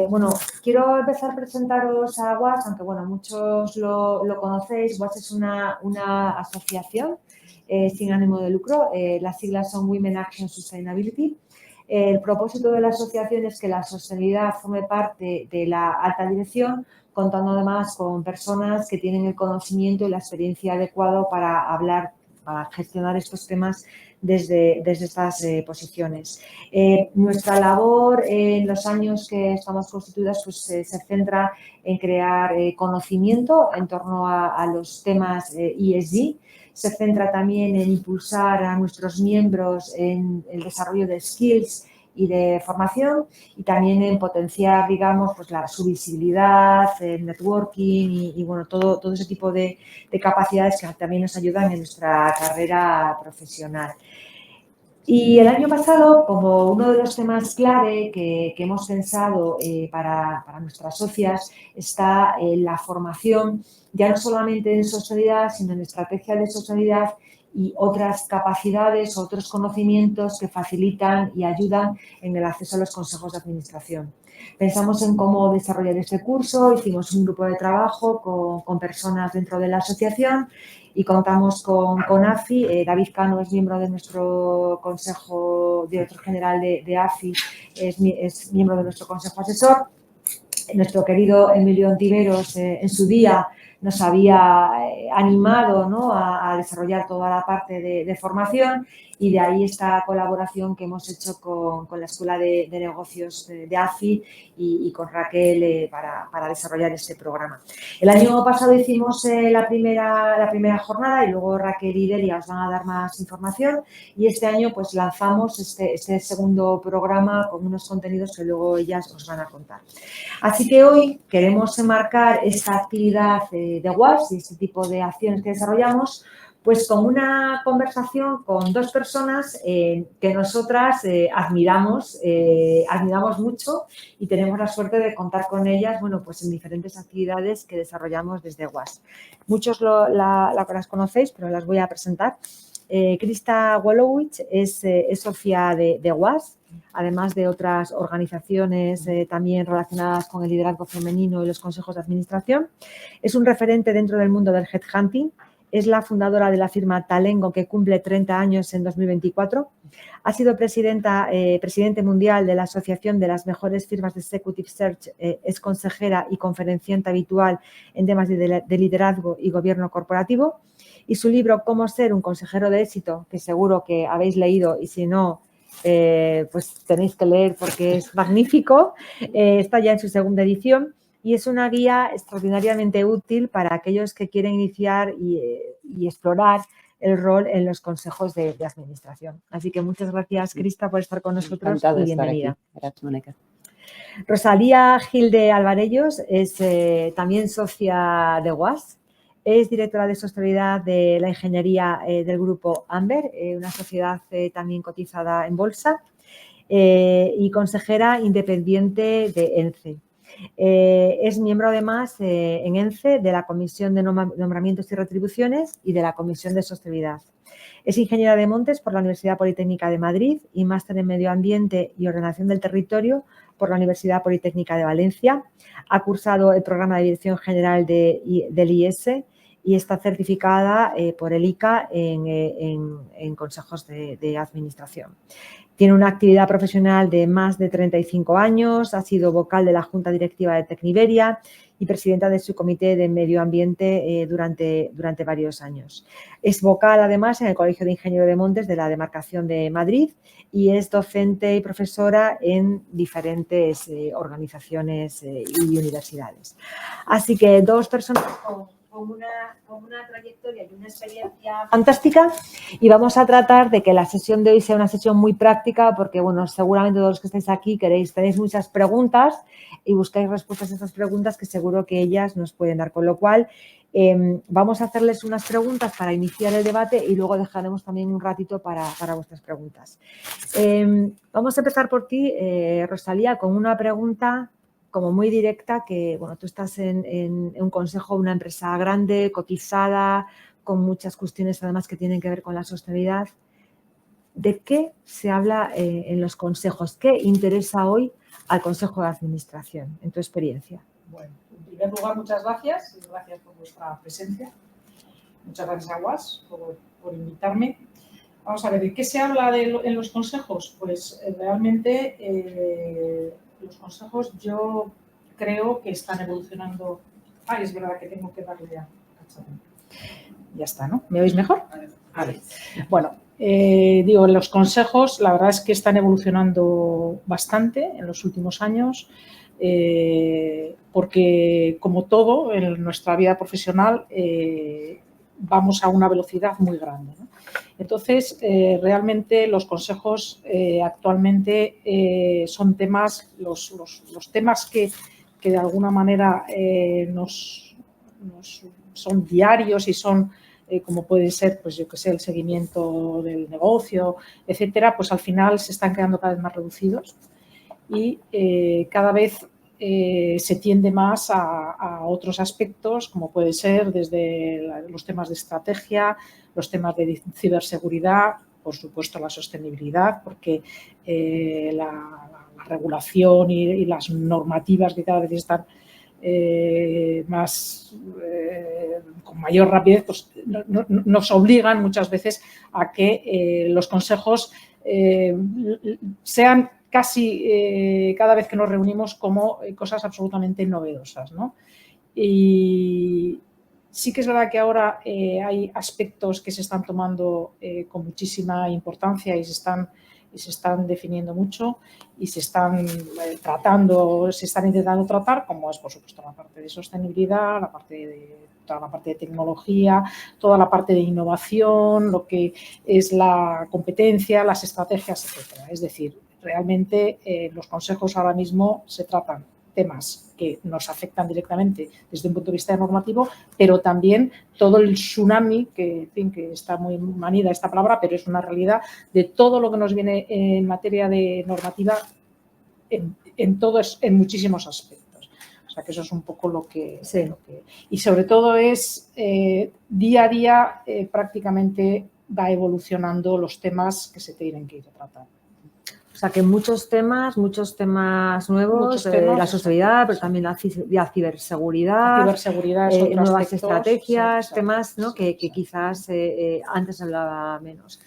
Bueno, quiero empezar a presentaros a WAS, aunque bueno, muchos lo conocéis. WAS es una asociación sin ánimo de lucro. Las siglas son Women Action Sustainability. El propósito de la asociación es que la sostenibilidad forme parte de la alta dirección, contando además con personas que tienen el conocimiento y la experiencia adecuado para hablar, para gestionar estos temas desde estas posiciones. Nuestra labor en los años que estamos constituidas pues, se centra en crear conocimiento en torno a los temas ESG. Se centra también en impulsar a nuestros miembros en el desarrollo de skills y de formación, y también en potenciar, digamos, pues su visibilidad, el networking y bueno, todo ese tipo de capacidades que también nos ayudan en nuestra carrera profesional. Y el año pasado, como uno de los temas clave que hemos pensado para nuestras socias, está la formación, ya no solamente en sostenibilidad, sino en estrategia de sostenibilidad y otras capacidades, otros conocimientos que facilitan y ayudan en el acceso a los consejos de administración. Pensamos en cómo desarrollar este curso, hicimos un grupo de trabajo con personas dentro de la asociación y contamos con AFI. David Cano es miembro de nuestro consejo, director general de AFI, es miembro de nuestro consejo asesor. Nuestro querido Emilio Ontiveros en su día nos había animado, ¿no?, a desarrollar toda la parte de formación, y de ahí esta colaboración que hemos hecho con la Escuela de Negocios de AFI y con Raquel para desarrollar este programa. El año pasado hicimos la primera jornada y luego Raquel y Delia os van a dar más información, y este año pues lanzamos este segundo programa con unos contenidos que luego ellas os van a contar. Así que hoy queremos enmarcar esta actividad de WAS y este tipo de acciones que desarrollamos pues con una conversación con dos personas que nosotras admiramos mucho, y tenemos la suerte de contar con ellas, bueno, pues en diferentes actividades que desarrollamos desde WAS. Muchos las conocéis, pero las voy a presentar. Krista Wolowitz es socia de WAS, además de otras organizaciones también relacionadas con el liderazgo femenino y los consejos de administración. Es un referente dentro del mundo del headhunting. Es la fundadora de la firma Talengo, que cumple 30 años en 2024. Ha sido presidente mundial de la Asociación de las Mejores Firmas de Executive Search. Es consejera y conferenciante habitual en temas de liderazgo y gobierno corporativo. Y su libro Cómo ser un consejero de éxito, que seguro que habéis leído, y si no, pues tenéis que leer porque es magnífico, está ya en su segunda edición. Y es una guía extraordinariamente útil para aquellos que quieren iniciar y explorar el rol en los consejos de administración. Así que muchas gracias, Krista, por estar con nosotros y bienvenida. Gracias, Mónica. Rosalía Gilde Alvarellos es también socia de WAS. Es directora de sostenibilidad de la ingeniería del grupo Amber, una sociedad también cotizada en bolsa, y consejera independiente de ENCE. Es miembro además en ENCE de la Comisión de Nombramientos y Retribuciones y de la Comisión de Sostenibilidad. Es ingeniera de montes por la Universidad Politécnica de Madrid y máster en Medio Ambiente y Ordenación del Territorio por la Universidad Politécnica de Valencia. Ha cursado el programa de Dirección General del IES y está certificada por el ICA en consejos de administración. Tiene una actividad profesional de más de 35 años, ha sido vocal de la Junta Directiva de Tecniberia y presidenta de su comité de medio ambiente durante varios años. Es vocal, además, en el Colegio de Ingenieros de Montes de la Demarcación de Madrid y es docente y profesora en diferentes organizaciones y universidades. Así que dos personas con una trayectoria y una experiencia fantástica, y vamos a tratar de que la sesión de hoy sea una sesión muy práctica porque, bueno, seguramente todos los que estáis aquí tenéis muchas preguntas y buscáis respuestas a estas preguntas que seguro que ellas nos pueden dar, con lo cual vamos a hacerles unas preguntas para iniciar el debate y luego dejaremos también un ratito para vuestras preguntas. Vamos a empezar por ti, Rosalía, con una pregunta como muy directa, que bueno, tú estás en un consejo de una empresa grande, cotizada, con muchas cuestiones además que tienen que ver con la sostenibilidad. ¿De qué se habla en los consejos? ¿Qué interesa hoy al Consejo de Administración, en tu experiencia? Bueno, en primer lugar, muchas gracias. Gracias por vuestra presencia. Muchas gracias a UAS por invitarme. Vamos a ver, ¿de qué se habla en los consejos? Pues realmente los consejos yo creo que están evolucionando. Ay, es verdad que tengo que darle a... Ya está, ¿no? ¿Me oís mejor? Vale. Bueno, digo, los consejos la verdad es que están evolucionando bastante en los últimos años porque, como todo en nuestra vida profesional, vamos a una velocidad muy grande, ¿no? Entonces, realmente los consejos actualmente son temas, los temas que de alguna manera nos son diarios y son, como puede ser, pues yo que sé, el seguimiento del negocio, etcétera, pues al final se están quedando cada vez más reducidos y cada vez se tiende más a otros aspectos, como puede ser desde los temas de estrategia, los temas de ciberseguridad, por supuesto la sostenibilidad, porque la regulación y las normativas que cada vez están con mayor rapidez, pues nos obligan muchas veces a que los consejos sean casi cada vez que nos reunimos como cosas absolutamente novedosas, ¿no? Y sí que es verdad que ahora hay aspectos que se están tomando con muchísima importancia y se están definiendo mucho y se están intentando tratar, como es, por supuesto, la parte de sostenibilidad, toda la parte de tecnología, toda la parte de innovación, lo que es la competencia, las estrategias, etcétera. Es decir, realmente los consejos ahora mismo se tratan temas que nos afectan directamente desde un punto de vista normativo, pero también todo el tsunami, que está muy manida esta palabra, pero es una realidad, de todo lo que nos viene en materia de normativa en muchísimos aspectos. O sea, que eso es un poco lo que... Sí. Y sobre todo es día a día prácticamente va evolucionando los temas que se tienen que ir a tratar. O sea, que muchos temas nuevos, la sostenibilidad, pero también la ciberseguridad, nuevas aspectos, estrategias, sí, temas, ¿no? que quizás antes hablaba menos.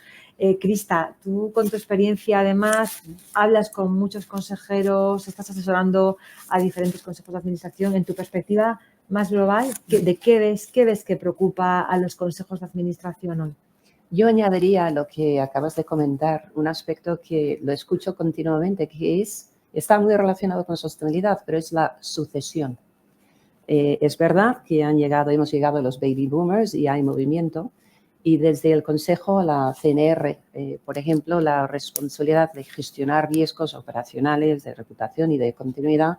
Crista, tú con tu experiencia además hablas con muchos consejeros, estás asesorando a diferentes consejos de administración. En tu perspectiva más global, ¿de qué ves que preocupa a los consejos de administración hoy? Yo añadiría a lo que acabas de comentar un aspecto que lo escucho continuamente, que está muy relacionado con sostenibilidad, pero es la sucesión. Es verdad que hemos llegado a los baby boomers y hay movimiento, y desde el Consejo a la CNR, por ejemplo, la responsabilidad de gestionar riesgos operacionales, de reputación y de continuidad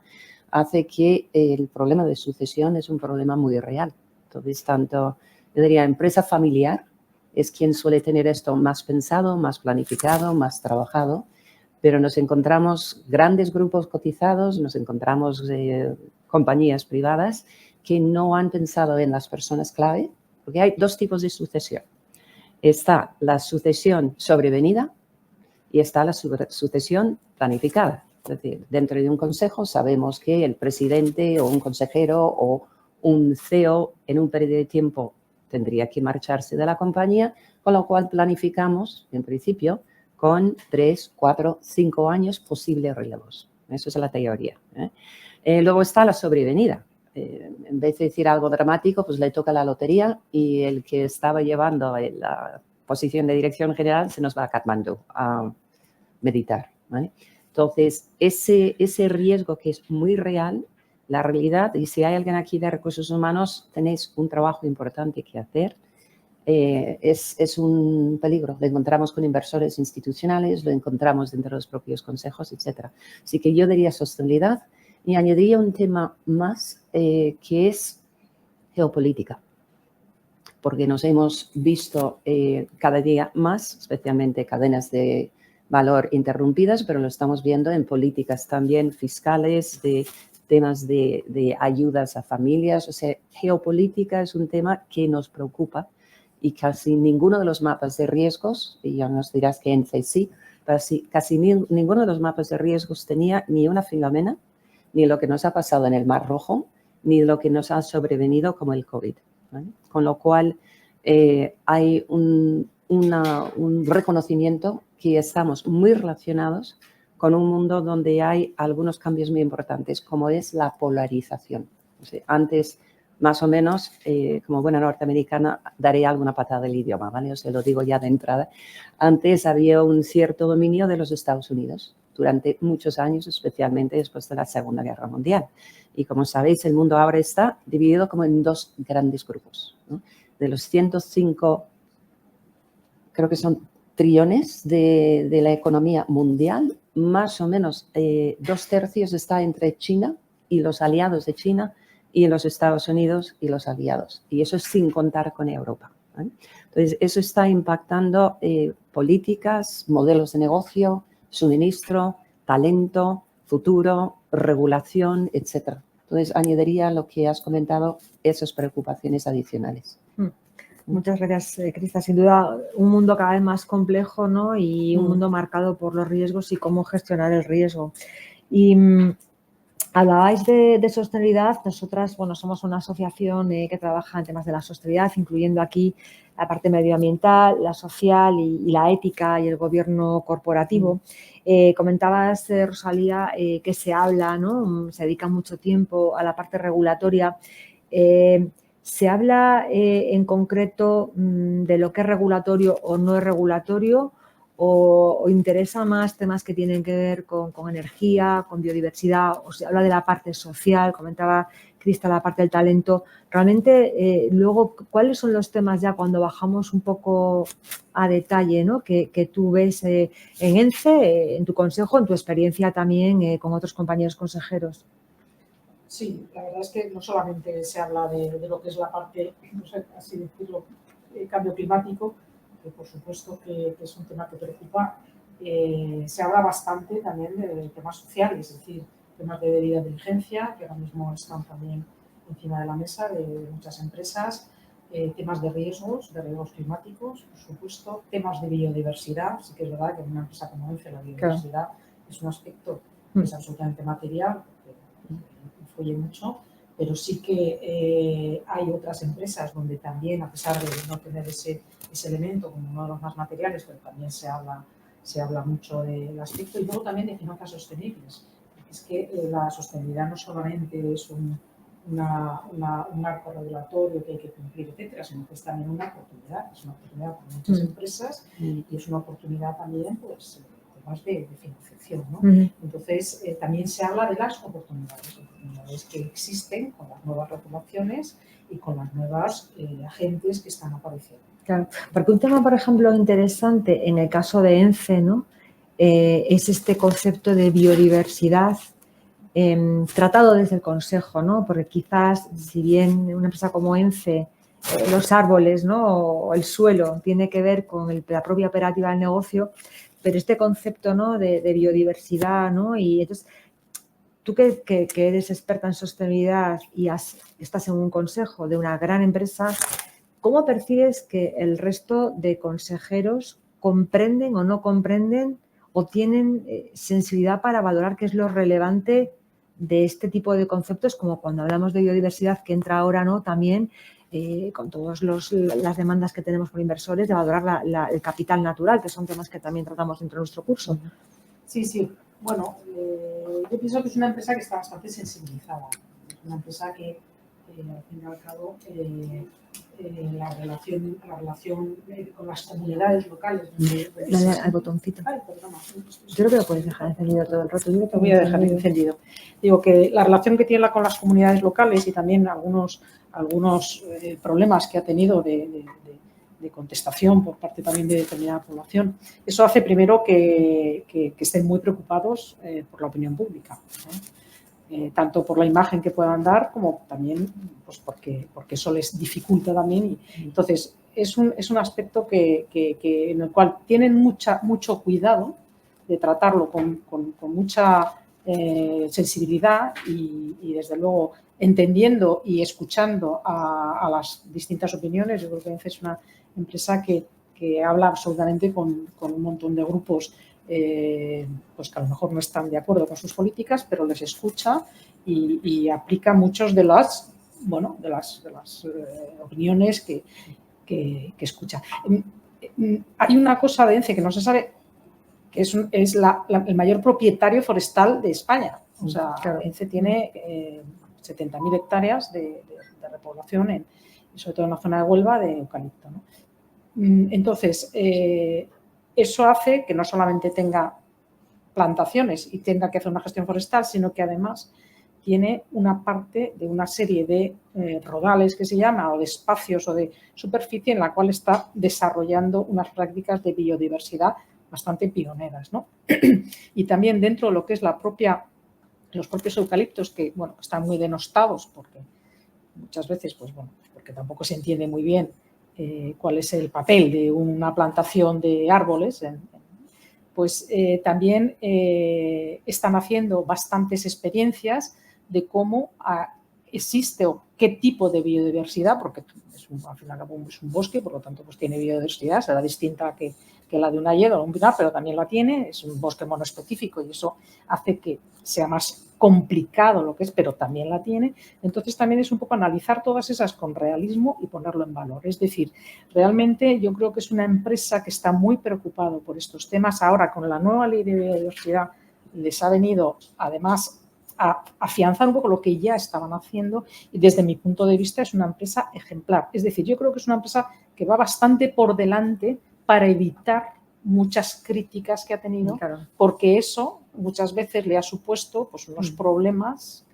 hace que el problema de sucesión es un problema muy real. Entonces, yo diría, empresa familiar es quien suele tener esto más pensado, más planificado, más trabajado, pero nos encontramos grandes grupos cotizados, nos encontramos compañías privadas que no han pensado en las personas clave, porque hay dos tipos de sucesión. Está la sucesión sobrevenida y está la sucesión planificada. Es decir, dentro de un consejo sabemos que el presidente o un consejero o un CEO en un periodo de tiempo tendría que marcharse de la compañía, con lo cual planificamos, en principio, con 3, 4, 5 años posibles relevos. Eso es la teoría. Luego está la sobrevenida. En vez de decir algo dramático, pues le toca la lotería y el que estaba llevando la posición de dirección general se nos va a Katmandú a meditar, ¿vale? Entonces, ese riesgo que es muy real, la realidad, y si hay alguien aquí de recursos humanos, tenéis un trabajo importante que hacer. Es un peligro. Lo encontramos con inversores institucionales, lo encontramos dentro de los propios consejos, etc. Así que yo diría sostenibilidad y añadiría un tema más que es geopolítica, porque nos hemos visto cada día más, especialmente cadenas de valor interrumpidas, pero lo estamos viendo en políticas también fiscales, de temas de ayudas a familias. O sea, geopolítica es un tema que nos preocupa y casi ninguno de los mapas de riesgos, y ya nos dirás que ENCE sí, casi ninguno de los mapas de riesgos tenía ni una filomena, ni lo que nos ha pasado en el Mar Rojo, ni lo que nos ha sobrevenido como el COVID, ¿vale? Con lo cual hay un reconocimiento que estamos muy relacionados con un mundo donde hay algunos cambios muy importantes, como es la polarización. O sea, antes, más o menos, como buena norteamericana, daré alguna patada del idioma, ¿vale? Os lo digo ya de entrada. Antes había un cierto dominio de los Estados Unidos durante muchos años, especialmente después de la Segunda Guerra Mundial. Y como sabéis, el mundo ahora está dividido como en dos grandes grupos, ¿no? De los 105, creo que son trillones de la economía mundial, más o menos 2/3 está entre China y los aliados de China y los Estados Unidos y los aliados. Y eso es sin contar con Europa, ¿vale? Entonces, eso está impactando políticas, modelos de negocio, suministro, talento, futuro, regulación, etc. Entonces, añadiría lo que has comentado, esas preocupaciones adicionales. Muchas gracias, Crista. Sin duda, un mundo cada vez más complejo, ¿no? Y un mundo marcado por los riesgos y cómo gestionar el riesgo. Y hablabais de sostenibilidad. Nosotras, bueno, somos una asociación que trabaja en temas de la sostenibilidad, incluyendo aquí la parte medioambiental, la social y la ética y el gobierno corporativo. Comentabas, Rosalía, que se habla, ¿no? Se dedica mucho tiempo a la parte regulatoria. ¿Se habla en concreto de lo que es regulatorio o no es regulatorio o interesa más temas que tienen que ver con energía, con biodiversidad, o se habla de la parte social? Comentaba Crista la parte del talento. Realmente, luego, ¿cuáles son los temas ya cuando bajamos un poco a detalle, ¿no? que tú ves en ENCE, en tu consejo, en tu experiencia también con otros compañeros consejeros? Sí, la verdad es que no solamente se habla de lo que es la parte, no sé, así decirlo, cambio climático, que por supuesto que es un tema que preocupa, se habla bastante también de temas sociales, es decir, temas de debida diligencia, que ahora mismo están también encima de la mesa de muchas empresas, temas de riesgos climáticos, por supuesto, temas de biodiversidad. Sí que es verdad que en una empresa como ENCE la biodiversidad es un aspecto que es absolutamente material, influye mucho, pero sí que hay otras empresas donde también, a pesar de no tener ese elemento como uno de los más materiales, pero también se habla mucho del aspecto, y luego también de finanzas sostenibles. Es que la sostenibilidad no solamente es un marco regulatorio que hay que cumplir, etcétera, sino que es también una oportunidad. Es una oportunidad para muchas empresas y es una oportunidad también, pues, temas de financiación, ¿no? Entonces, también se habla de las oportunidades que existen con las nuevas regulaciones y con las nuevas agentes que están apareciendo. Claro, porque un tema, por ejemplo, interesante en el caso de ENCE, ¿no? Es este concepto de biodiversidad tratado desde el Consejo, ¿no? Porque quizás, si bien una empresa como ENCE, los árboles, ¿no? o el suelo tiene que ver con la propia operativa del negocio, pero este concepto, ¿no? de biodiversidad, ¿no? Y entonces, tú que eres experta en sostenibilidad y estás en un consejo de una gran empresa, ¿cómo percibes que el resto de consejeros comprenden o no comprenden o tienen sensibilidad para valorar qué es lo relevante de este tipo de conceptos, como cuando hablamos de biodiversidad, que entra ahora, ¿no? También con todas las demandas que tenemos por inversores, de valorar el capital natural, que son temas que también tratamos dentro de nuestro curso? Sí, sí. Bueno, yo pienso que es una empresa que está bastante sensibilizada. Es una empresa que, al fin y al cabo, la relación con las comunidades locales. Dale al botoncito. Ay, perdona. Yo creo que lo puedes dejar encendido todo el rato. Lo voy a dejar encendido. Digo que la relación que tiene con las comunidades locales y también algunos problemas que ha tenido de contestación por parte también de determinada población. Eso hace primero que estén muy preocupados por la opinión pública, tanto por la imagen que puedan dar como también pues porque eso les dificulta también. Entonces, es un aspecto en el cual tienen mucho cuidado de tratarlo con mucha sensibilidad y, desde luego, entendiendo y escuchando a las distintas opiniones. Yo creo que ENCE es una empresa que habla absolutamente con un montón de grupos pues que a lo mejor no están de acuerdo con sus políticas, pero les escucha y aplica muchos de las opiniones que escucha. Hay una cosa de ENCE que no se sabe, que es el mayor propietario forestal de España. O sea, claro, ENCE tiene 70.000 hectáreas de repoblación, sobre todo en la zona de Huelva, de eucalipto, ¿no? Entonces, eso hace que no solamente tenga plantaciones y tenga que hacer una gestión forestal, sino que además tiene una parte de una serie de rodales que se llama, o de espacios o de superficie en la cual está desarrollando unas prácticas de biodiversidad bastante pioneras, ¿no? Y también dentro de lo que es los propios eucaliptos, que bueno, están muy denostados porque muchas veces, pues bueno, porque tampoco se entiende muy bien cuál es el papel de una plantación de árboles, pues también están haciendo bastantes experiencias de cómo existe o qué tipo de biodiversidad, porque al final es un bosque, por lo tanto pues tiene biodiversidad, será distinta que la de una hiedra o un pinar, pero también la tiene, es un bosque monoespecífico y eso hace que sea más complicado lo que es, pero también la tiene. Entonces también es un poco analizar todas esas con realismo y ponerlo en valor. Es decir, realmente yo creo que es una empresa que está muy preocupada por estos temas. Ahora con la nueva ley de biodiversidad les ha venido además a afianzar un poco lo que ya estaban haciendo y desde mi punto de vista es una empresa ejemplar. Es decir, yo creo que es una empresa que va bastante por delante para evitar muchas críticas que ha tenido, claro, porque eso muchas veces le ha supuesto pues, unos problemas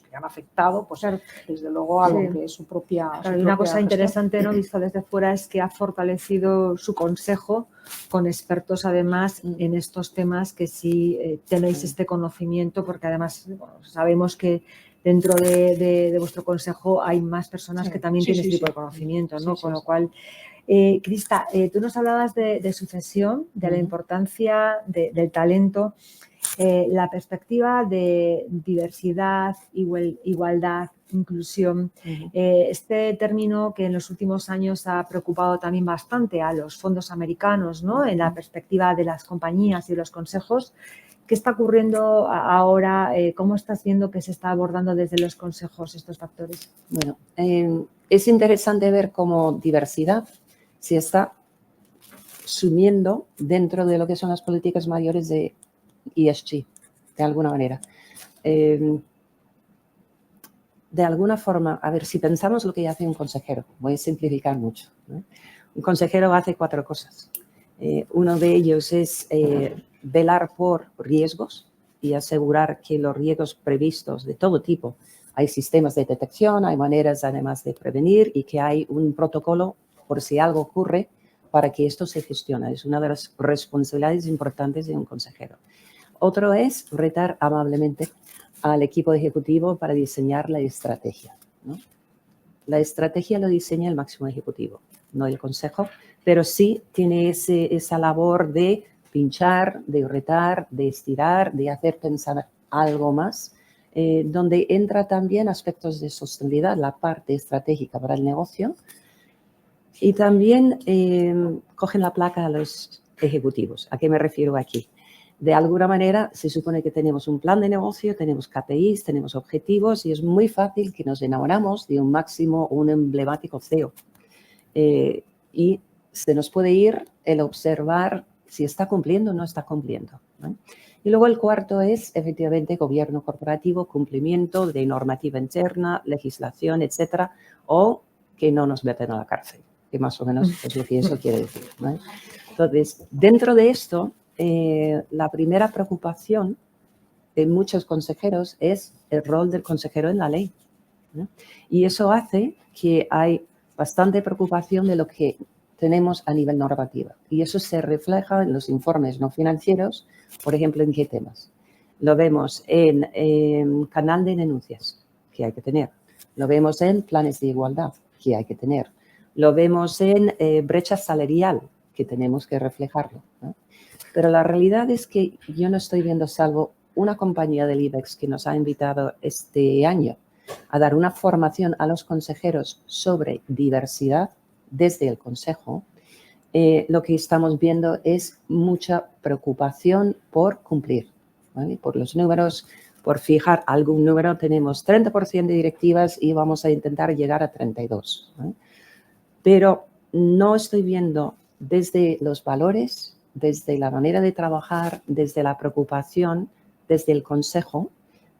que han afectado, pues, claro, desde luego a lo que es su propia claro, y una cosa interesante, ¿no?, visto desde fuera, es que ha fortalecido su consejo con expertos, además, en estos temas que sí tenéis este conocimiento, porque además bueno, sabemos que dentro de vuestro consejo hay más personas que también tienen este tipo de conocimiento, ¿no? Con lo cual, Krista, tú nos hablabas de sucesión, de la importancia del talento, la perspectiva de diversidad, igualdad, inclusión. Este término que en los últimos años ha preocupado también bastante a los fondos americanos, ¿no?, en la perspectiva de las compañías y de los consejos. ¿Qué está ocurriendo ahora? ¿Cómo estás viendo que se está abordando desde los consejos estos factores? Bueno, es interesante ver cómo diversidad se está sumiendo dentro de lo que son las políticas mayores de ESG, de alguna manera. De alguna forma, a ver, si pensamos lo que hace un consejero, voy a simplificar mucho, ¿no? Un consejero hace 4 cosas. Uno de ellos es velar por riesgos y asegurar que los riesgos previstos de todo tipo, hay sistemas de detección, hay maneras además de prevenir y que hay un protocolo por si algo ocurre para que esto se gestione. Es una de las responsabilidades importantes de un consejero. Otro es retar amablemente al equipo ejecutivo para diseñar la estrategia, ¿no? La estrategia lo diseña el máximo ejecutivo, no el consejo, pero sí tiene esa labor de pinchar, de retar, de estirar, de hacer pensar algo más, donde entra también aspectos de sostenibilidad, la parte estratégica para el negocio, y también cogen la placa a los ejecutivos. ¿A qué me refiero aquí? De alguna manera se supone que tenemos un plan de negocio, tenemos KPIs, tenemos objetivos y es muy fácil que nos enamoramos de un máximo o un emblemático CEO. Y se nos puede ir el observar si está cumpliendo o no está cumpliendo, ¿no? Y luego el cuarto es, efectivamente, gobierno corporativo, cumplimiento de normativa interna, legislación, etcétera, o que no nos meten a la cárcel, que más o menos es lo que eso quiere decir, ¿no? Entonces, dentro de esto, la primera preocupación de muchos consejeros es el rol del consejero en la ley, ¿no? Y eso hace que hay bastante preocupación de lo que tenemos a nivel normativa. Y eso se refleja en los informes no financieros, por ejemplo, ¿en qué temas? Lo vemos en canal de denuncias, que hay que tener. Lo vemos en planes de igualdad, que hay que tener. Lo vemos en brecha salarial, que tenemos que reflejarlo, ¿no? Pero la realidad es que yo no estoy viendo, salvo una compañía del IBEX que nos ha invitado este año a dar una formación a los consejeros sobre diversidad desde el consejo, lo que estamos viendo es mucha preocupación por cumplir, ¿vale? Por los números, por fijar algún número. Tenemos 30% de directivas y vamos a intentar llegar a 32%, ¿vale? Pero no estoy viendo desde los valores, desde la manera de trabajar, desde la preocupación, desde el consejo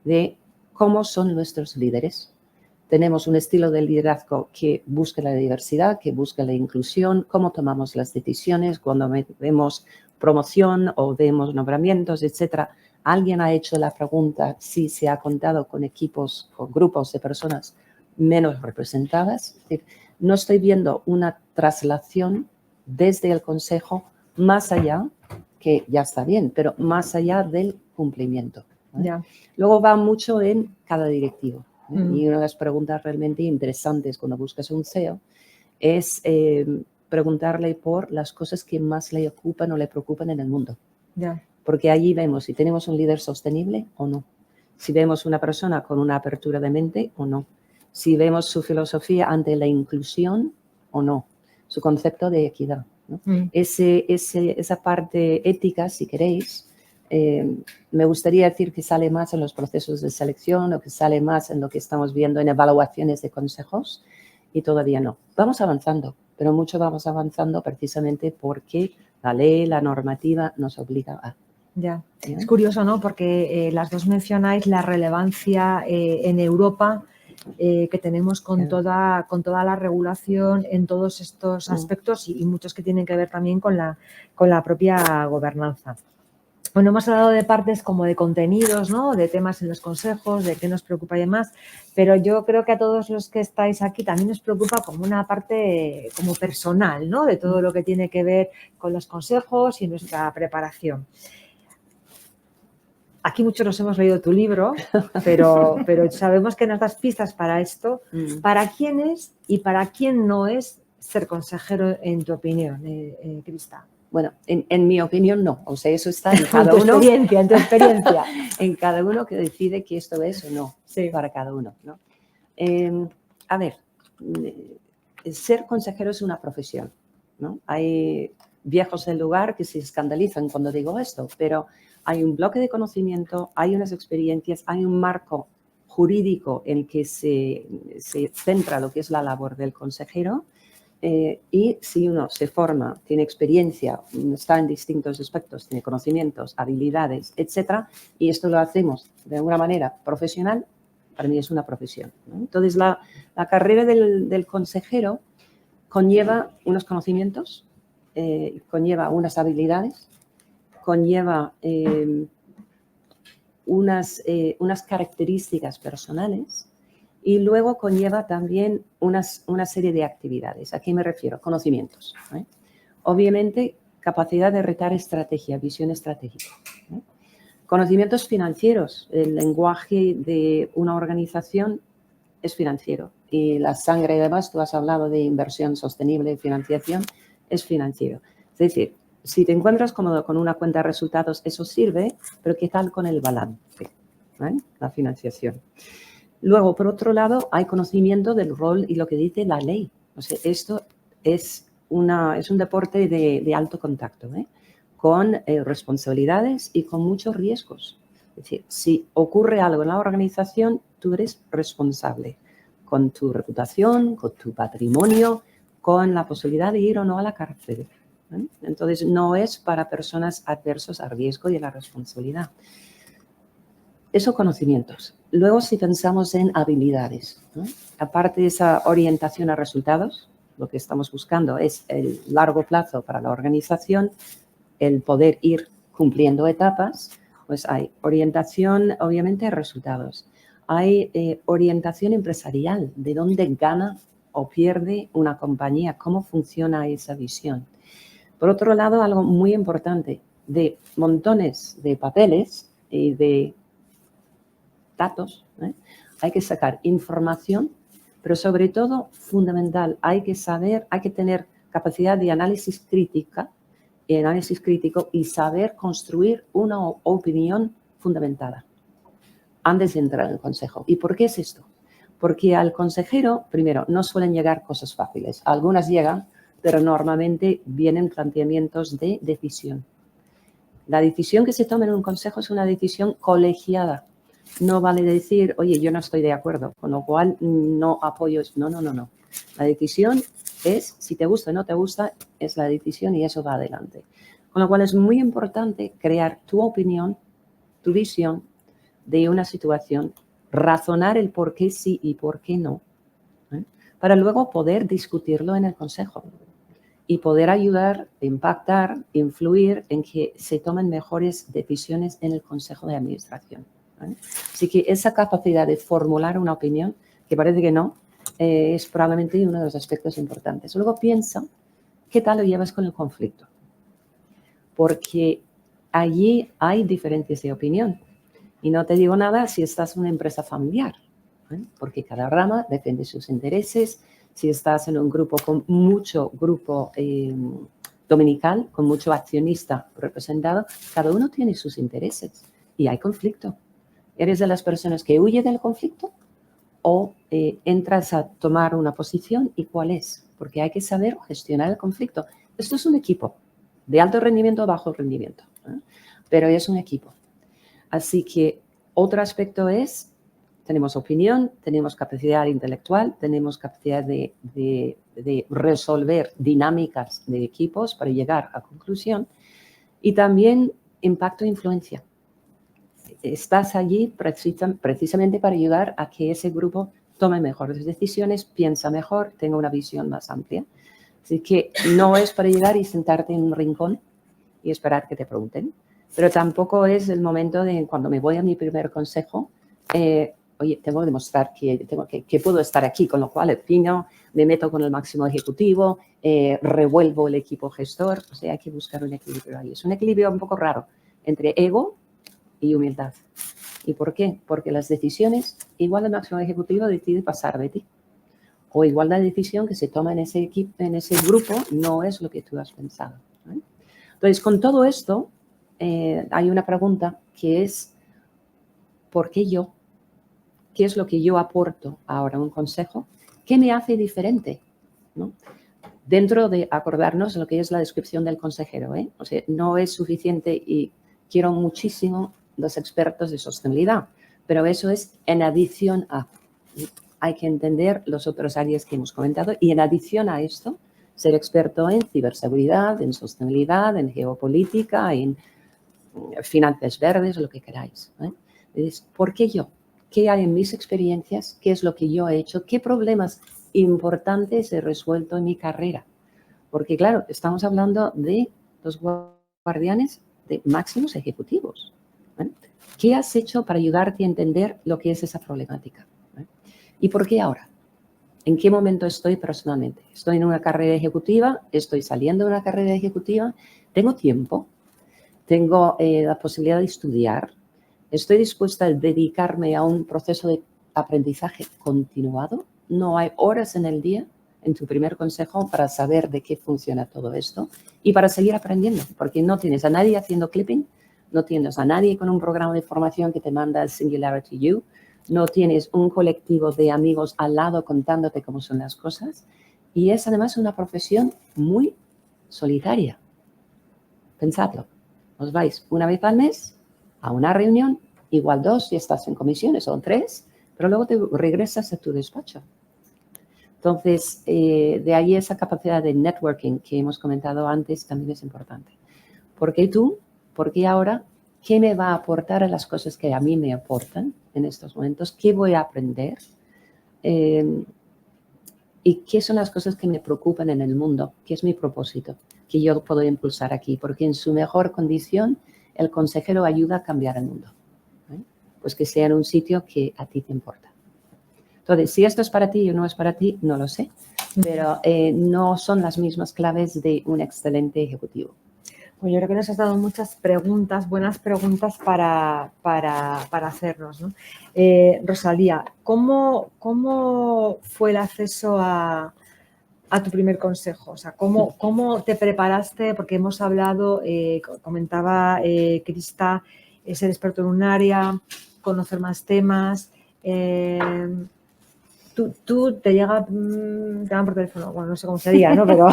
de cómo son nuestros líderes. Tenemos un estilo de liderazgo que busca la diversidad, que busca la inclusión, cómo tomamos las decisiones cuando vemos promoción o vemos nombramientos, etc. Alguien ha hecho la pregunta si se ha contado con equipos o grupos de personas menos representadas. Es decir, no estoy viendo una traslación desde el consejo más allá, que ya está bien, pero más allá del cumplimiento, ¿vale? Ya. Luego va mucho en cada directivo. Y una de las preguntas realmente interesantes cuando buscas un CEO es preguntarle por las cosas que más le ocupan o le preocupan en el mundo. Ya. Porque allí vemos si tenemos un líder sostenible o no. Si vemos una persona con una apertura de mente o no. Si vemos su filosofía ante la inclusión o no. Su concepto de equidad, ¿no? Esa parte ética, si queréis, me gustaría decir que sale más en los procesos de selección o que sale más en lo que estamos viendo en evaluaciones de consejos y todavía no. Vamos avanzando, pero mucho vamos avanzando precisamente porque la ley, la normativa nos obliga a. Ya. ¿Sí? Es curioso, ¿no? Porque las dos mencionáis la relevancia en Europa que tenemos con toda la regulación en todos estos aspectos y muchos que tienen que ver también con la propia gobernanza. Bueno, hemos hablado de partes como de contenidos, ¿no? De temas en los consejos, de qué nos preocupa y demás, pero yo creo que a todos los que estáis aquí también nos preocupa como una parte como personal, ¿no? De todo lo que tiene que ver con los consejos y nuestra preparación. Aquí muchos nos hemos leído tu libro, pero sabemos que nos das pistas para esto. ¿Para quién es y para quién no es ser consejero, en tu opinión, Crista? Bueno, en mi opinión no. O sea, eso está en cada uno. En tu experiencia. En cada uno que decide que esto es o no. Sí. Para cada uno, ¿no? A ver, ser consejero es una profesión, ¿no? Hay viejos del lugar que se escandalizan cuando digo esto, pero hay un bloque de conocimiento, hay unas experiencias, hay un marco jurídico en el que se centra lo que es la labor del consejero. Y si uno se forma, tiene experiencia, está en distintos aspectos, tiene conocimientos, habilidades, etcétera, y esto lo hacemos de una manera profesional, para mí es una profesión, ¿no? Entonces, la carrera del consejero conlleva unos conocimientos, conlleva unas habilidades, conlleva unas características personales. Y luego conlleva también una serie de actividades. ¿A qué me refiero? Conocimientos, ¿eh? Obviamente, capacidad de retar estrategia, visión estratégica, ¿eh? Conocimientos financieros. El lenguaje de una organización es financiero. Y la sangre, además, tú has hablado de inversión sostenible, financiación, es financiero. Es decir, si te encuentras cómodo con una cuenta de resultados, eso sirve, pero ¿qué tal con el balance? ¿Eh? La financiación. Luego, por otro lado, hay conocimiento del rol y lo que dice la ley. O sea, esto es un deporte de alto contacto, ¿eh? Con responsabilidades y con muchos riesgos. Es decir, si ocurre algo en la organización, tú eres responsable con tu reputación, con tu patrimonio, con la posibilidad de ir o no a la cárcel, ¿eh? Entonces, no es para personas adversas al riesgo y a la responsabilidad. Eso, conocimientos. Luego, si pensamos en habilidades, ¿no? Aparte de esa orientación a resultados, lo que estamos buscando es el largo plazo para la organización, el poder ir cumpliendo etapas, pues hay orientación, obviamente, a resultados. Hay orientación empresarial, de dónde gana o pierde una compañía, cómo funciona esa visión. Por otro lado, algo muy importante, de montones de papeles y de datos, ¿eh? Hay que sacar información, pero sobre todo, fundamental, hay que tener capacidad de análisis crítico y saber construir una opinión fundamentada antes de entrar en el consejo. ¿Y por qué es esto? Porque al consejero, primero, no suelen llegar cosas fáciles. Algunas llegan, pero normalmente vienen planteamientos de decisión. La decisión que se toma en un consejo es una decisión colegiada. No vale decir, oye, yo no estoy de acuerdo, con lo cual no apoyo eso. No, no, no, no. La decisión es, si te gusta o no te gusta, es la decisión y eso va adelante. Con lo cual es muy importante crear tu opinión, tu visión de una situación, razonar el por qué sí y por qué no, ¿eh? Para luego poder discutirlo en el consejo y poder ayudar, impactar, influir en que se tomen mejores decisiones en el consejo de administración, ¿vale? Así que esa capacidad de formular una opinión, que parece que no, es probablemente uno de los aspectos importantes. Luego piensa, ¿qué tal lo llevas con el conflicto? Porque allí hay diferencias de opinión. Y no te digo nada si estás en una empresa familiar, ¿eh? Porque cada rama defiende sus intereses. Si estás en un grupo con mucho grupo dominical, con mucho accionista representado, cada uno tiene sus intereses y hay conflicto. ¿Eres de las personas que huye del conflicto o entras a tomar una posición y cuál es? Porque hay que saber gestionar el conflicto. Esto es un equipo de alto rendimiento o bajo rendimiento, ¿eh? Pero es un equipo. Así que otro aspecto es, tenemos opinión, tenemos capacidad intelectual, tenemos capacidad de resolver dinámicas de equipos para llegar a conclusión y también impacto e influencia. Estás allí precisamente para ayudar a que ese grupo tome mejores decisiones, piensa mejor, tenga una visión más amplia. Así que no es para llegar y sentarte en un rincón y esperar que te pregunten, pero tampoco es el momento de cuando me voy a mi primer consejo, oye, tengo que demostrar que puedo estar aquí, con lo cual opino, me meto con el máximo ejecutivo, revuelvo el equipo gestor, o sea, hay que buscar un equilibrio ahí. Es un equilibrio un poco raro entre ego y humildad. ¿Y por qué? Porque las decisiones, igual el máximo ejecutivo decide pasar de ti. O igual la decisión que se toma en ese equipo, en ese grupo, no es lo que tú has pensado, ¿eh? Entonces, con todo esto, hay una pregunta que es, ¿por qué yo? ¿Qué es lo que yo aporto ahora a un consejo? ¿Qué me hace diferente, ¿no? Dentro de acordarnos de lo que es la descripción del consejero, ¿eh? O sea, no es suficiente y quiero muchísimo los expertos de sostenibilidad, pero eso es en adición a. Hay que entender los otros áreas que hemos comentado y en adición a esto, ser experto en ciberseguridad, en sostenibilidad, en geopolítica, en finanzas verdes, lo que queráis, ¿eh? Entonces, ¿por qué yo? ¿Qué hay en mis experiencias? ¿Qué es lo que yo he hecho? ¿Qué problemas importantes he resuelto en mi carrera? Porque, claro, estamos hablando de los guardianes de máximos ejecutivos, ¿eh? ¿Qué has hecho para ayudarte a entender lo que es esa problemática? ¿Eh? ¿Y por qué ahora? ¿En qué momento estoy personalmente? ¿Estoy en una carrera ejecutiva? ¿Estoy saliendo de una carrera ejecutiva? ¿Tengo tiempo? ¿Tengo la posibilidad de estudiar? ¿Estoy dispuesta a dedicarme a un proceso de aprendizaje continuado? No hay horas en el día en tu primer consejo para saber de qué funciona todo esto y para seguir aprendiendo, porque no tienes a nadie haciendo clipping, no tienes a nadie con un programa de formación que te manda el Singularity You, no tienes un colectivo de amigos al lado contándote cómo son las cosas y es además una profesión muy solitaria. Pensadlo. Os vais una vez al mes a una reunión, igual 2 si estás en comisiones o 3, pero luego te regresas a tu despacho. Entonces, de ahí esa capacidad de networking que hemos comentado antes también es importante. ¿Por qué tú? ¿Por qué ahora? ¿Qué me va a aportar a las cosas que a mí me aportan en estos momentos? ¿Qué voy a aprender? ¿Y qué son las cosas que me preocupan en el mundo? ¿Qué es mi propósito? Que yo puedo impulsar aquí, porque en su mejor condición el consejero ayuda a cambiar el mundo, ¿eh? Pues que sea en un sitio que a ti te importa. Entonces, si esto es para ti o no es para ti, no lo sé, pero no son las mismas claves de un excelente ejecutivo. Pues yo creo que nos has dado muchas preguntas, buenas preguntas para hacernos, ¿no? Rosalía, ¿cómo fue el acceso a tu primer consejo? O sea, ¿cómo te preparaste? Porque hemos hablado, comentaba Krista, ser experto en un área, conocer más temas. tú te llega, te llaman por teléfono, bueno, no sé cómo sería, ¿no? Pero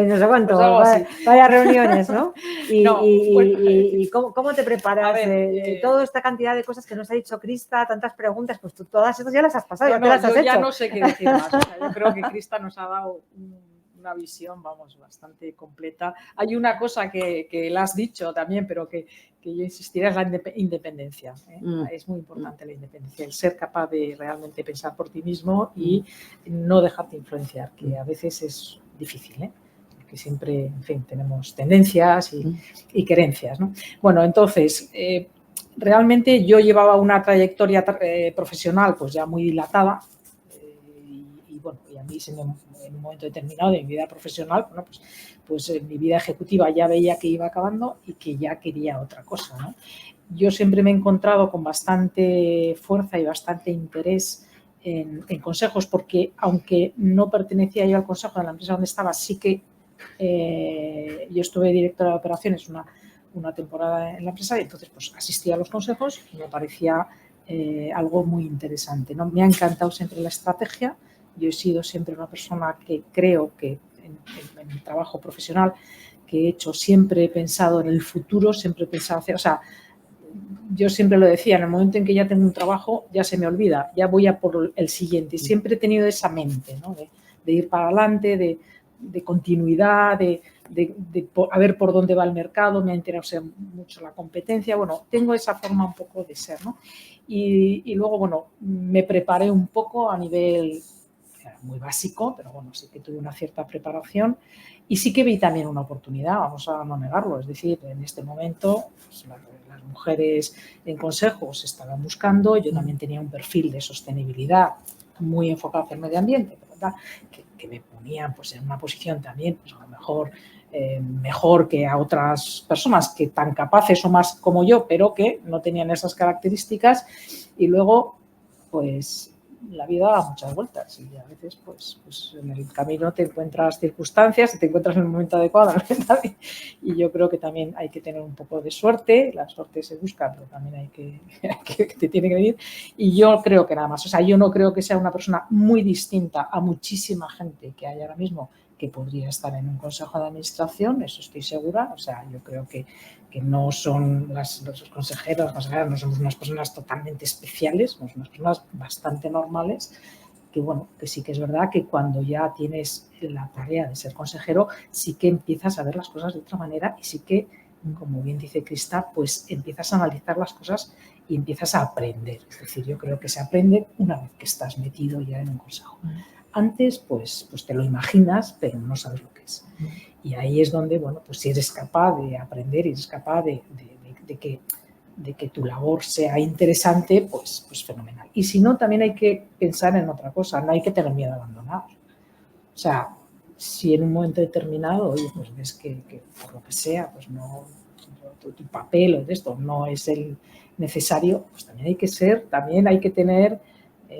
no sé cuánto, Pues algo así. vaya reuniones, ¿no? No, bueno, Y cómo te preparas a ver, de toda esta cantidad de cosas que nos ha dicho Crista, tantas preguntas, pues tú todas esas ya las has pasado, ya te las has yo hecho. ya no sé qué decir más. O sea, yo creo que Crista nos ha dado una visión, vamos, bastante completa. Hay una cosa que la has dicho también, pero que yo insistiría, es la independencia. Es muy importante la independencia, el ser capaz de realmente pensar por ti mismo y no dejarte influenciar, que a veces es difícil, porque siempre, en fin, tenemos tendencias y querencias, ¿no? Bueno, entonces, realmente yo llevaba una trayectoria profesional pues ya muy dilatada y bueno, y a mí en un momento determinado de mi vida profesional, bueno, pues en mi vida ejecutiva ya veía que iba acabando y que ya quería otra cosa, ¿no? Yo siempre me he encontrado con bastante fuerza y bastante interés en consejos, porque aunque no pertenecía yo al consejo de la empresa donde estaba, sí que yo estuve directora de operaciones una temporada en la empresa y entonces pues asistía a los consejos y me parecía algo muy interesante, ¿no? Me ha encantado siempre la estrategia. Yo he sido siempre una persona que creo que en mi trabajo profesional que he hecho siempre he pensado en el futuro, siempre he pensado hacer, o sea, yo siempre lo decía, en el momento en que ya tengo un trabajo ya se me olvida, ya voy a por el siguiente. Siempre he tenido esa mente, ¿no? de ir para adelante, de continuidad, de a ver por dónde va el mercado, me ha interesado mucho la competencia. Bueno, tengo esa forma un poco de ser, ¿no? Y luego, bueno, me preparé un poco a nivel muy básico, pero bueno, sí que tuve una cierta preparación y sí que vi también una oportunidad, vamos a no negarlo, es decir, en este momento pues, las mujeres en consejos estaban buscando, yo también tenía un perfil de sostenibilidad muy enfocado hacia el medio ambiente, ¿verdad? Que me ponían pues, en una posición también, pues, a lo mejor mejor que a otras personas que tan capaces o más como yo, pero que no tenían esas características y luego pues la vida da muchas vueltas y a veces pues en el camino te encuentras circunstancias y te encuentras en el momento adecuado y yo creo que también hay que tener un poco de suerte, la suerte se busca pero también hay que te tiene que venir y yo creo que nada más, o sea, yo no creo que sea una persona muy distinta a muchísima gente que hay ahora mismo que podría estar en un consejo de administración, eso estoy segura, o sea, yo creo que no son los consejeros, no somos unas personas totalmente especiales, somos unas personas bastante normales, que bueno, que sí que es verdad que cuando ya tienes la tarea de ser consejero, sí que empiezas a ver las cosas de otra manera y sí que, como bien dice Crista, pues empiezas a analizar las cosas y empiezas a aprender. Es decir, yo creo que se aprende una vez que estás metido ya en un consejo. Antes, pues te lo imaginas, pero no sabes lo que es. Y ahí es donde, bueno, pues si eres capaz de aprender y eres capaz de que tu labor sea interesante, pues fenomenal. Y si no, también hay que pensar en otra cosa, no hay que tener miedo a abandonar. O sea, si en un momento determinado, oye, pues ves que por lo que sea, pues no, tu papel o de esto no es el necesario, pues también hay que tener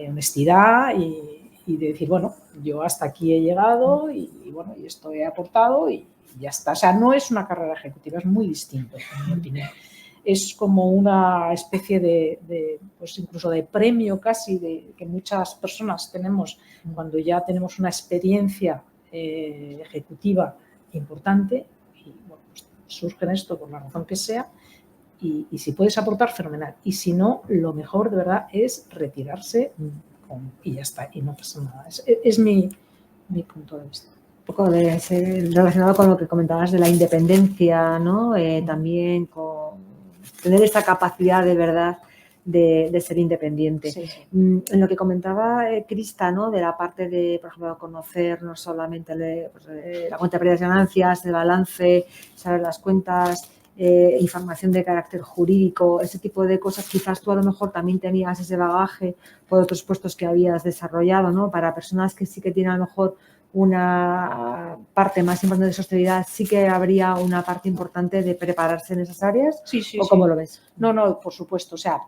honestidad y de decir, bueno, yo hasta aquí he llegado y bueno, y esto he aportado y ya está. O sea, no es una carrera ejecutiva, es muy distinto, en mi opinión. Es como una especie pues incluso de premio casi que muchas personas tenemos cuando ya tenemos una experiencia ejecutiva importante y bueno, pues surgen esto por la razón que sea y si puedes aportar, fenomenal. Y si no, lo mejor de verdad es retirarse y ya está, y no pasa nada. Es mi punto de vista. Un poco relacionado con lo que comentabas de la independencia, ¿no? También con tener esa capacidad de verdad de ser independiente. Sí, sí. En lo que comentaba Crista, ¿no? De la parte de, por ejemplo, conocer no solamente la cuenta de pérdidas y ganancias, el balance, saber las cuentas, información de carácter jurídico, ese tipo de cosas, quizás tú a lo mejor también tenías ese bagaje por otros puestos que habías desarrollado, ¿no? Para personas que sí que tienen a lo mejor una parte más importante de sostenibilidad, sí que habría una parte importante de prepararse en esas áreas. Sí, sí, ¿O cómo lo ves? No, por supuesto. O sea,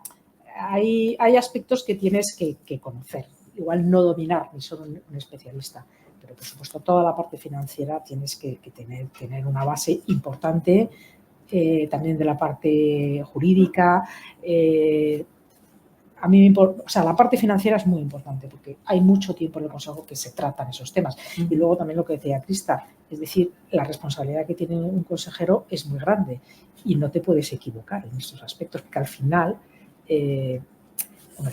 hay aspectos que tienes que conocer. Igual no dominar ni ser un especialista, pero por supuesto toda la parte financiera tienes que tener una base importante, también de la parte jurídica. a mí me importa, o sea, la parte financiera es muy importante porque hay mucho tiempo en el Consejo que se tratan esos temas. Y luego también lo que decía Crista, es decir, la responsabilidad que tiene un consejero es muy grande y no te puedes equivocar en estos aspectos, porque al final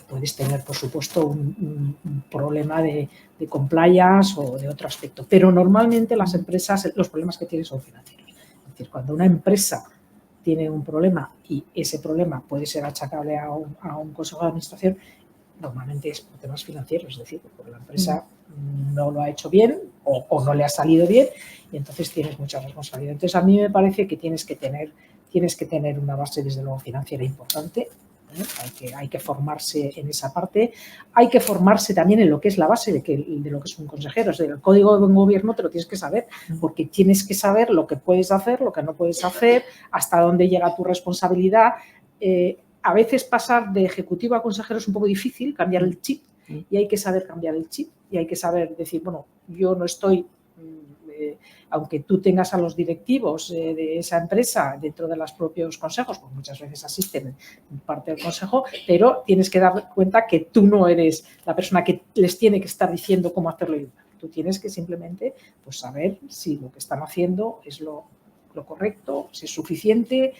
puedes tener, por supuesto, un problema de compliance o de otro aspecto, pero normalmente las empresas, los problemas que tienen son financieros. Es decir, cuando una empresa tiene un problema y ese problema puede ser achacable a un consejo de administración, normalmente es por temas financieros, es decir, porque la empresa no lo ha hecho bien o no le ha salido bien y entonces tienes mucha responsabilidad. Entonces, a mí me parece que tienes que tener una base, desde luego, financiera importante. Hay que formarse en esa parte. Hay que formarse también en lo que es la base de lo que es un consejero. Es decir, el código de buen gobierno te lo tienes que saber, porque tienes que saber lo que puedes hacer, lo que no puedes hacer, hasta dónde llega tu responsabilidad. A veces pasar de ejecutivo a consejero es un poco difícil, cambiar el chip, y hay que saber cambiar el chip y hay que saber decir, bueno, yo no estoy, aunque tú tengas a los directivos de esa empresa dentro de los propios consejos, pues muchas veces asisten en parte del consejo, pero tienes que dar cuenta que tú no eres la persona que les tiene que estar diciendo cómo hacerlo. Tú tienes que simplemente pues, saber si lo que están haciendo es lo correcto, si es suficiente.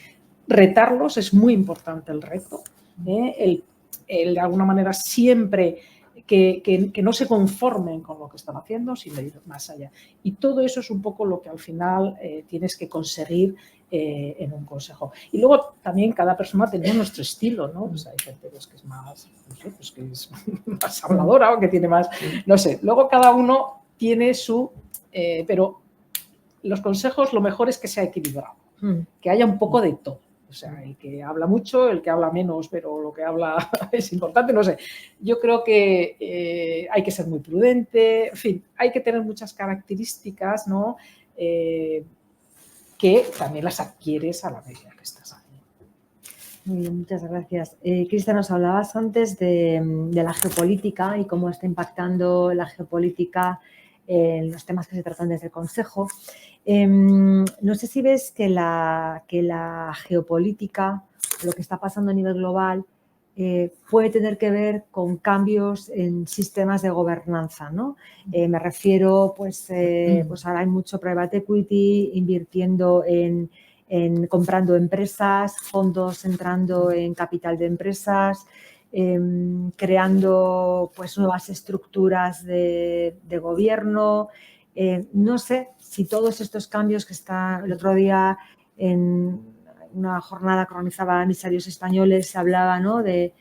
Retarlos, es muy importante el reto, el de alguna manera siempre que no se conformen con lo que están haciendo, sino ir más allá. Y todo eso es un poco lo que al final tienes que conseguir en un consejo. Y luego también cada persona tiene nuestro estilo, ¿no? Pues hay gente pues, que es más, no sé, pues que es más habladora o que tiene más, no sé. Luego cada uno tiene su, pero los consejos lo mejor es que sea equilibrado, que haya un poco de todo. O sea, el que habla mucho, el que habla menos, pero lo que habla es importante, no sé. Yo creo que hay que ser muy prudente, en fin, hay que tener muchas características, ¿no? Que también las adquieres a la medida que estás haciendo. Muy bien, muchas gracias. Crista, nos hablabas antes de la geopolítica y cómo está impactando la geopolítica en los temas que se tratan desde el Consejo. No sé si ves que la geopolítica, lo que está pasando a nivel global, puede tener que ver con cambios en sistemas de gobernanza, ¿no? Me refiero, pues ahora hay mucho private equity invirtiendo en comprando empresas, fondos entrando en capital de empresas, creando pues nuevas estructuras de gobierno. No sé si todos estos cambios que está el otro día en una jornada que organizaba emisarios españoles se hablaba, ¿no? de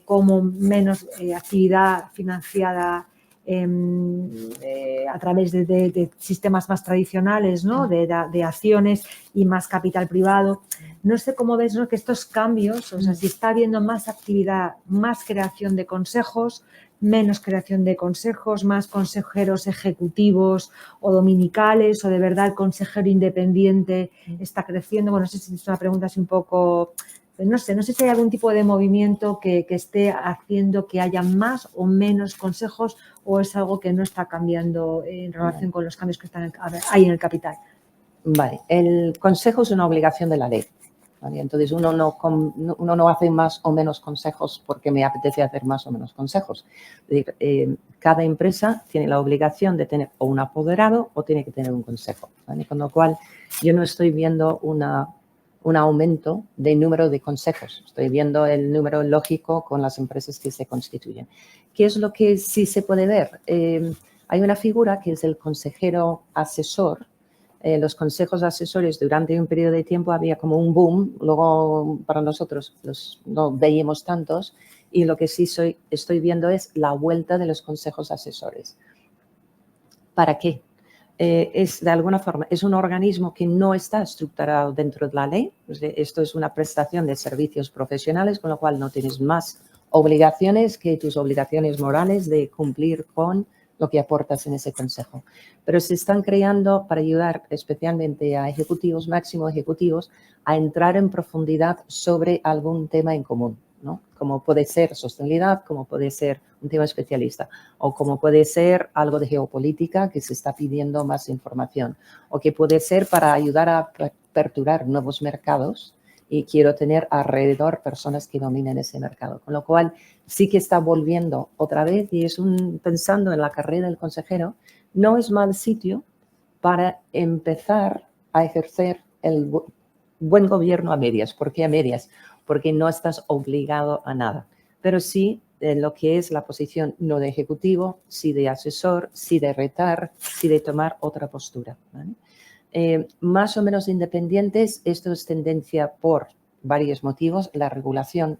cómo menos actividad financiada a través de sistemas más tradicionales, ¿no? de acciones y más capital privado. No sé cómo ves, ¿no? que estos cambios, o sea, si está habiendo más actividad, más creación de consejos, menos creación de consejos, más consejeros ejecutivos o dominicales, o de verdad el consejero independiente está creciendo. Bueno, no sé si es una pregunta así un poco... No sé si hay algún tipo de movimiento que esté haciendo que haya más o menos consejos, o es algo que no está cambiando en relación con los cambios que hay en el capital. Vale, el consejo es una obligación de la ley. ¿Vale? Entonces, uno no hace más o menos consejos porque me apetece hacer más o menos consejos. Es decir, cada empresa tiene la obligación de tener o un apoderado o tiene que tener un consejo. ¿Vale? Con lo cual, yo no estoy viendo un aumento de número de consejos. Estoy viendo el número lógico con las empresas que se constituyen. ¿Qué es lo que sí se puede ver? Hay una figura que es el consejero asesor. Los consejos asesores durante un periodo de tiempo había como un boom, luego para nosotros no veíamos tantos, y lo que sí estoy viendo es la vuelta de los consejos asesores. ¿Para qué? Es de alguna forma, es un organismo que no está estructurado dentro de la ley. Esto es una prestación de servicios profesionales, con lo cual no tienes más obligaciones que tus obligaciones morales de cumplir con lo que aportas en ese consejo. Pero se están creando para ayudar especialmente a ejecutivos, máximo ejecutivos, a entrar en profundidad sobre algún tema en común, ¿no? Como puede ser sostenibilidad, como puede ser un tema especialista, o como puede ser algo de geopolítica que se está pidiendo más información, o que puede ser para ayudar a aperturar nuevos mercados y quiero tener alrededor personas que dominen ese mercado. Con lo cual, sí que está volviendo otra vez y es pensando en la carrera del consejero, no es mal sitio para empezar a ejercer el buen gobierno a medias. ¿Por qué a medias? Porque no estás obligado a nada, pero sí en lo que es la posición no de ejecutivo, sí de asesor, sí de retar, sí de tomar otra postura, ¿vale? Más o menos independientes, esto es tendencia por varios motivos. La regulación,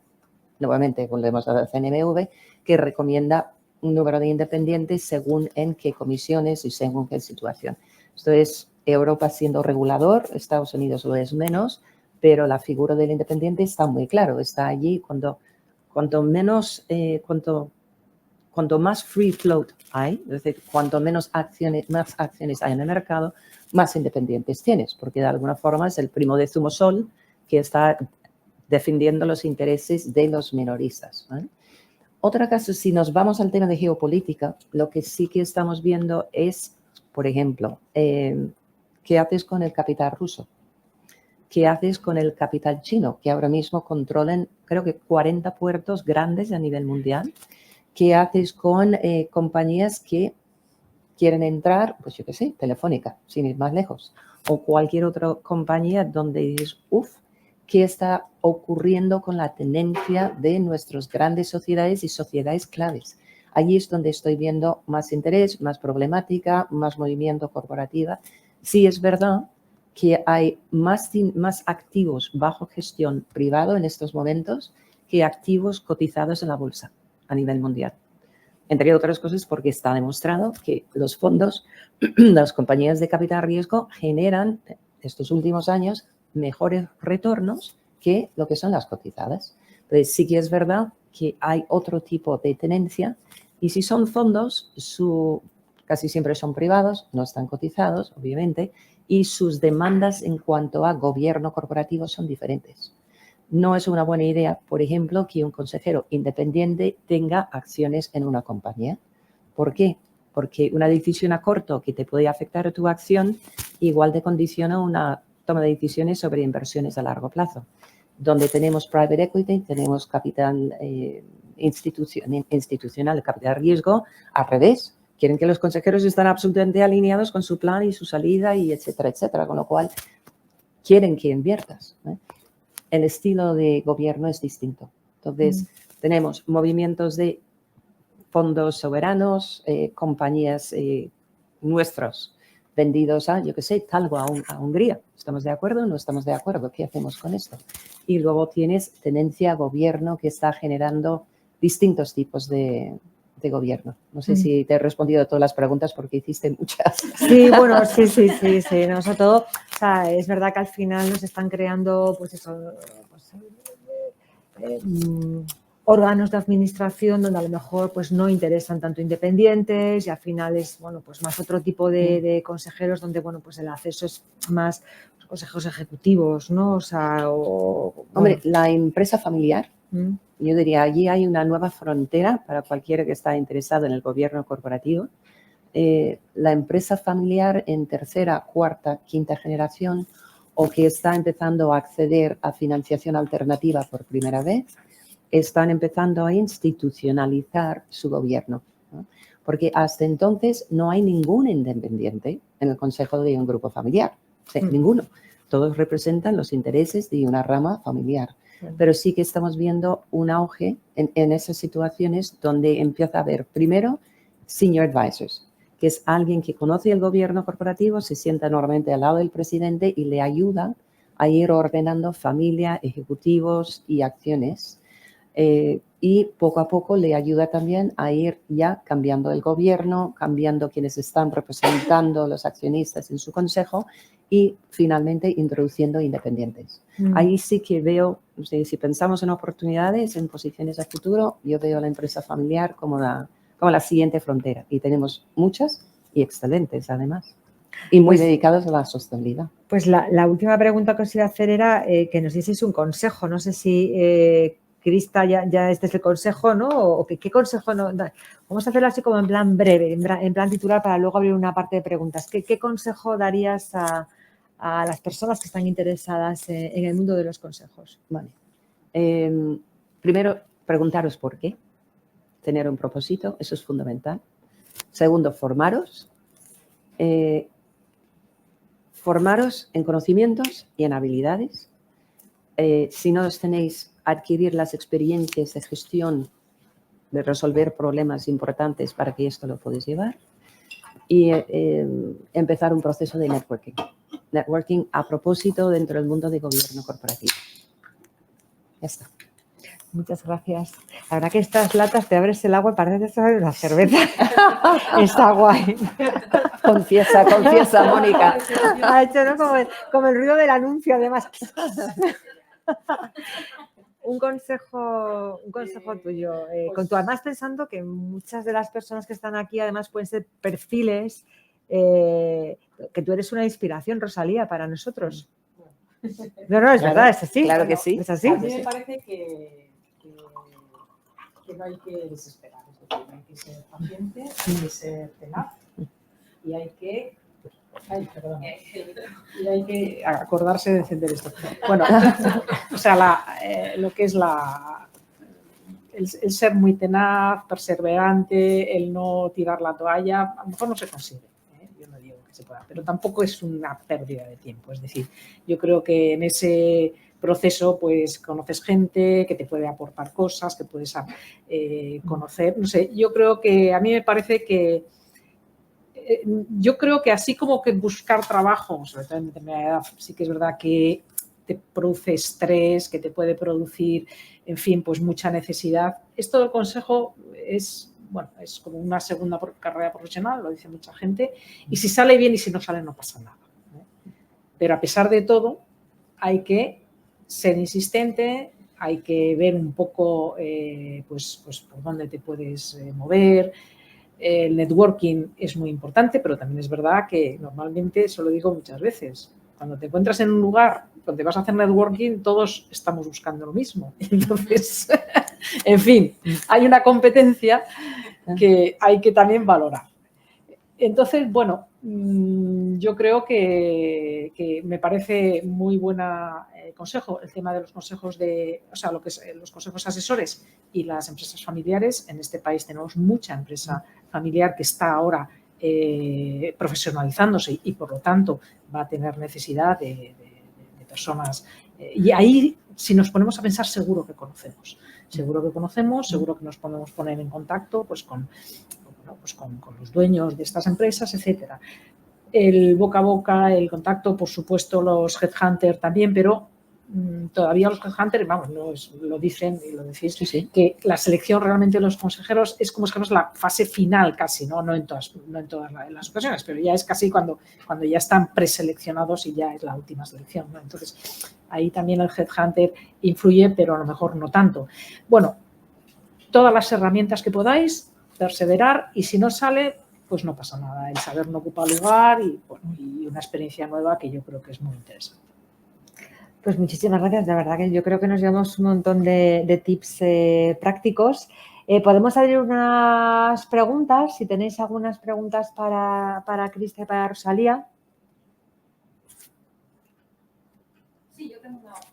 nuevamente volvemos a la CNMV, que recomienda un número de independientes según en qué comisiones y según qué situación. Esto es Europa siendo regulador, Estados Unidos lo es menos, pero la figura del independiente está muy claro, está allí cuanto más free float hay, es decir, cuanto más acciones hay en el mercado, más independientes tienes, porque de alguna forma es el primo de Zumosol que está defendiendo los intereses de los minoristas, ¿vale? Otro caso, si nos vamos al tema de geopolítica, lo que sí que estamos viendo es, por ejemplo, ¿qué haces con el capital ruso? ¿Qué haces con el capital chino, que ahora mismo controlan, creo que 40 puertos grandes a nivel mundial? ¿Qué haces con compañías que quieren entrar, pues yo qué sé, Telefónica, sin ir más lejos, o cualquier otra compañía donde dices, ¿qué está ocurriendo con la tenencia de nuestras grandes sociedades y sociedades claves? Allí es donde estoy viendo más interés, más problemática, más movimiento corporativa. Sí es verdad que hay más activos bajo gestión privado en estos momentos que activos cotizados en la bolsa a nivel mundial. Entre otras cosas porque está demostrado que los fondos, las compañías de capital riesgo generan estos últimos años mejores retornos que lo que son las cotizadas. Entonces sí que es verdad que hay otro tipo de tenencia y si son fondos, casi siempre son privados, no están cotizados, obviamente, y sus demandas en cuanto a gobierno corporativo son diferentes. No es una buena idea, por ejemplo, que un consejero independiente tenga acciones en una compañía. ¿Por qué? Porque una decisión a corto que te puede afectar a tu acción igual te condiciona una toma de decisiones sobre inversiones a largo plazo. Donde tenemos private equity, tenemos capital institucional, capital riesgo, al revés. Quieren que los consejeros estén absolutamente alineados con su plan y su salida y etcétera, etcétera. Con lo cual, quieren que inviertas, ¿eh? El estilo de gobierno es distinto. Entonces, tenemos movimientos de fondos soberanos, compañías nuestros vendidos a, yo qué sé, Talgo, a Hungría. ¿Estamos de acuerdo o no estamos de acuerdo? ¿Qué hacemos con esto? Y luego tienes tenencia gobierno que está generando distintos tipos de gobierno. No sé si te he respondido a todas las preguntas porque hiciste muchas. Sí, bueno, sí. No, sobre todo, o sea, es verdad que al final nos están creando, pues eso, órganos de administración donde a lo mejor pues no interesan tanto independientes y al final es, bueno, pues más otro tipo de consejeros donde, bueno, pues el acceso es más consejos ejecutivos, ¿no? O sea, Hombre, la empresa familiar, yo diría, allí hay una nueva frontera para cualquiera que está interesado en el gobierno corporativo. La empresa familiar en tercera, cuarta, quinta generación o que está empezando a acceder a financiación alternativa por primera vez, están empezando a institucionalizar su gobierno, ¿no? Porque hasta entonces no hay ningún independiente en el consejo de un grupo familiar, o sea, ninguno. Todos representan los intereses de una rama familiar. Pero sí que estamos viendo un auge en esas situaciones donde empieza a haber, primero, senior advisors, que es alguien que conoce el gobierno corporativo, se sienta normalmente al lado del presidente y le ayuda a ir ordenando familia, ejecutivos y acciones. Y poco a poco le ayuda también a ir ya cambiando el gobierno, cambiando quienes están representando los accionistas en su consejo y finalmente introduciendo independientes. Ahí sí que veo, si pensamos en oportunidades, en posiciones a futuro, yo veo a la empresa familiar como la siguiente frontera y tenemos muchas y excelentes además. Y muy dedicados a la sostenibilidad. Pues la última pregunta que os iba a hacer era que nos dieseis un consejo. No sé si Crista ya este es el consejo, ¿no? O qué consejo no. Vamos a hacerlo así como en plan breve, en plan titular para luego abrir una parte de preguntas. ¿Qué consejo darías a a las personas que están interesadas en el mundo de los consejos? Vale. Primero, preguntaros por qué. Tener un propósito, eso es fundamental. Segundo, formaros. Formaros en conocimientos y en habilidades. Si no los tenéis, adquirir las experiencias de gestión, de resolver problemas importantes para que esto lo podáis llevar. Y empezar un proceso de networking. Networking a propósito dentro del mundo de gobierno corporativo. Ya está. Muchas gracias. La verdad que estas latas te abres el agua y parece que es una cerveza. Está guay. Confiesa, Mónica. Ha hecho, ¿no? Como el ruido del anuncio, además. Un consejo tuyo. Además, pensando que muchas de las personas que están aquí, además, pueden ser perfiles que tú eres una inspiración, Rosalía, para nosotros. No, es verdad, es así. Claro que sí. Es así. A mí me parece que no hay que desesperar, es decir, hay que ser paciente, hay que ser tenaz y hay que... Y hay que acordarse de encender esto. Bueno, o sea, lo que es el ser muy tenaz, perseverante, el no tirar la toalla, a lo mejor no se consigue. Yo no digo que se pueda, pero tampoco es una pérdida de tiempo. Es decir, yo creo que en ese proceso pues conoces gente que te puede aportar cosas, que puedes conocer, no sé, yo creo que a mí me parece que así como que buscar trabajo, sobre todo en determinada edad, sí que es verdad que te produce estrés, que te puede producir, en fin, pues mucha necesidad. Esto del consejo es como una segunda carrera profesional, lo dice mucha gente, y si sale bien y si no sale no pasa nada. Pero a pesar de todo, hay que ser insistente, hay que ver un poco pues por dónde te puedes mover. El networking es muy importante, pero también es verdad que normalmente, eso lo digo muchas veces, cuando te encuentras en un lugar donde vas a hacer networking, todos estamos buscando lo mismo. Entonces, en fin, hay una competencia que hay que también valorar. Entonces, bueno, yo creo que me parece muy buen consejo el tema de los consejos lo que es los consejos asesores y las empresas familiares. En este país tenemos mucha empresa familiar que está ahora profesionalizándose y por lo tanto va a tener necesidad de personas. Y ahí, si nos ponemos a pensar, seguro que conocemos, seguro que nos podemos poner en contacto pues con los dueños de estas empresas, etcétera. El boca a boca, el contacto, por supuesto, los headhunters también, pero todavía los headhunters, vamos, lo dicen y lo decís, sí. Que la selección realmente de los consejeros es como si fuéramos la fase final casi, no en todas las ocasiones, pero ya es casi cuando ya están preseleccionados y ya es la última selección, ¿no? Entonces, ahí también el headhunter influye, pero a lo mejor no tanto. Bueno, todas las herramientas que podáis, perseverar, y si no sale, pues no pasa nada. El saber no ocupa lugar y una experiencia nueva que yo creo que es muy interesante. Pues muchísimas gracias, de verdad que yo creo que nos llevamos un montón de tips prácticos. Podemos abrir unas preguntas, si tenéis algunas preguntas para Crista y para Rosalía. Sí, yo tengo una pregunta.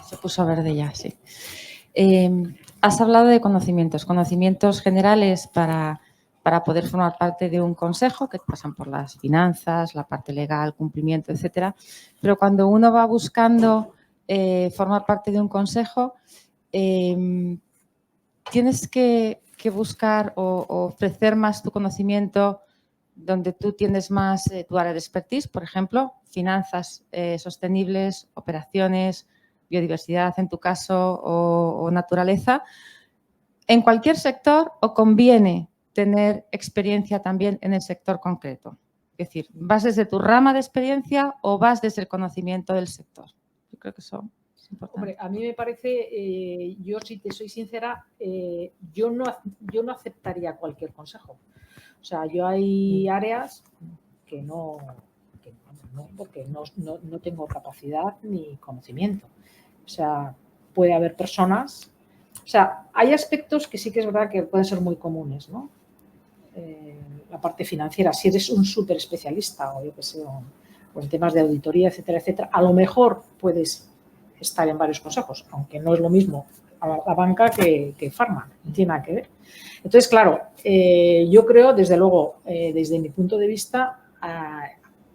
Se puso verde ya, sí. Has hablado de conocimientos generales para poder formar parte de un consejo, que pasan por las finanzas, la parte legal, cumplimiento, etcétera. Pero cuando uno va buscando formar parte de un consejo, tienes que buscar o ofrecer más tu conocimiento donde tú tienes más tu área de expertise, por ejemplo, finanzas sostenibles, operaciones, biodiversidad en tu caso o naturaleza. ¿En cualquier sector o conviene tener experiencia también en el sector concreto? Es decir, ¿vas desde tu rama de experiencia o vas desde el conocimiento del sector? Yo creo que eso es importante. Hombre, a mí me parece, yo si te soy sincera, yo no aceptaría cualquier consejo. O sea, yo hay áreas que no ¿no? Porque no tengo capacidad ni conocimiento. O sea, puede haber personas, o sea, hay aspectos que sí que es verdad que pueden ser muy comunes, ¿no? La parte financiera, si eres un súper especialista o yo qué sé, o en temas de auditoría, etcétera, etcétera, a lo mejor puedes estar en varios consejos, aunque no es lo mismo a la banca que Pharma, no tiene nada que ver. Entonces, claro, yo creo, desde luego, desde mi punto de vista,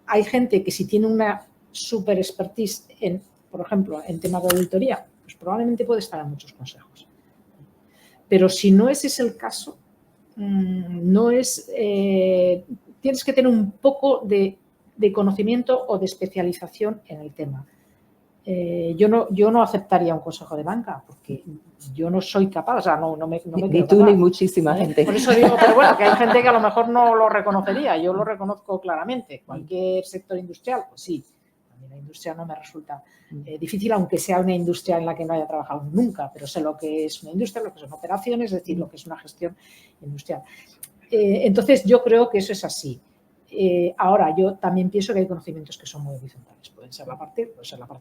hay gente que si tiene una super expertise, por ejemplo, en temas de auditoría, pues probablemente puede estar en muchos consejos. Pero si no ese es el caso, tienes que tener un poco de conocimiento o de especialización en el tema. Yo no aceptaría un consejo de banca porque yo no soy capaz, o sea, no me Ni tú ni muchísima gente. Por eso digo, pero bueno, que hay gente que a lo mejor no lo reconocería, yo lo reconozco claramente. Cualquier sector industrial, pues sí, a mí la industria no me resulta difícil, aunque sea una industria en la que no haya trabajado nunca, pero sé lo que es una industria, lo que son operaciones, es decir, lo que es una gestión industrial. Entonces, yo creo que eso es así. Ahora, yo también pienso que hay conocimientos que son muy horizontales. Puede ser la parte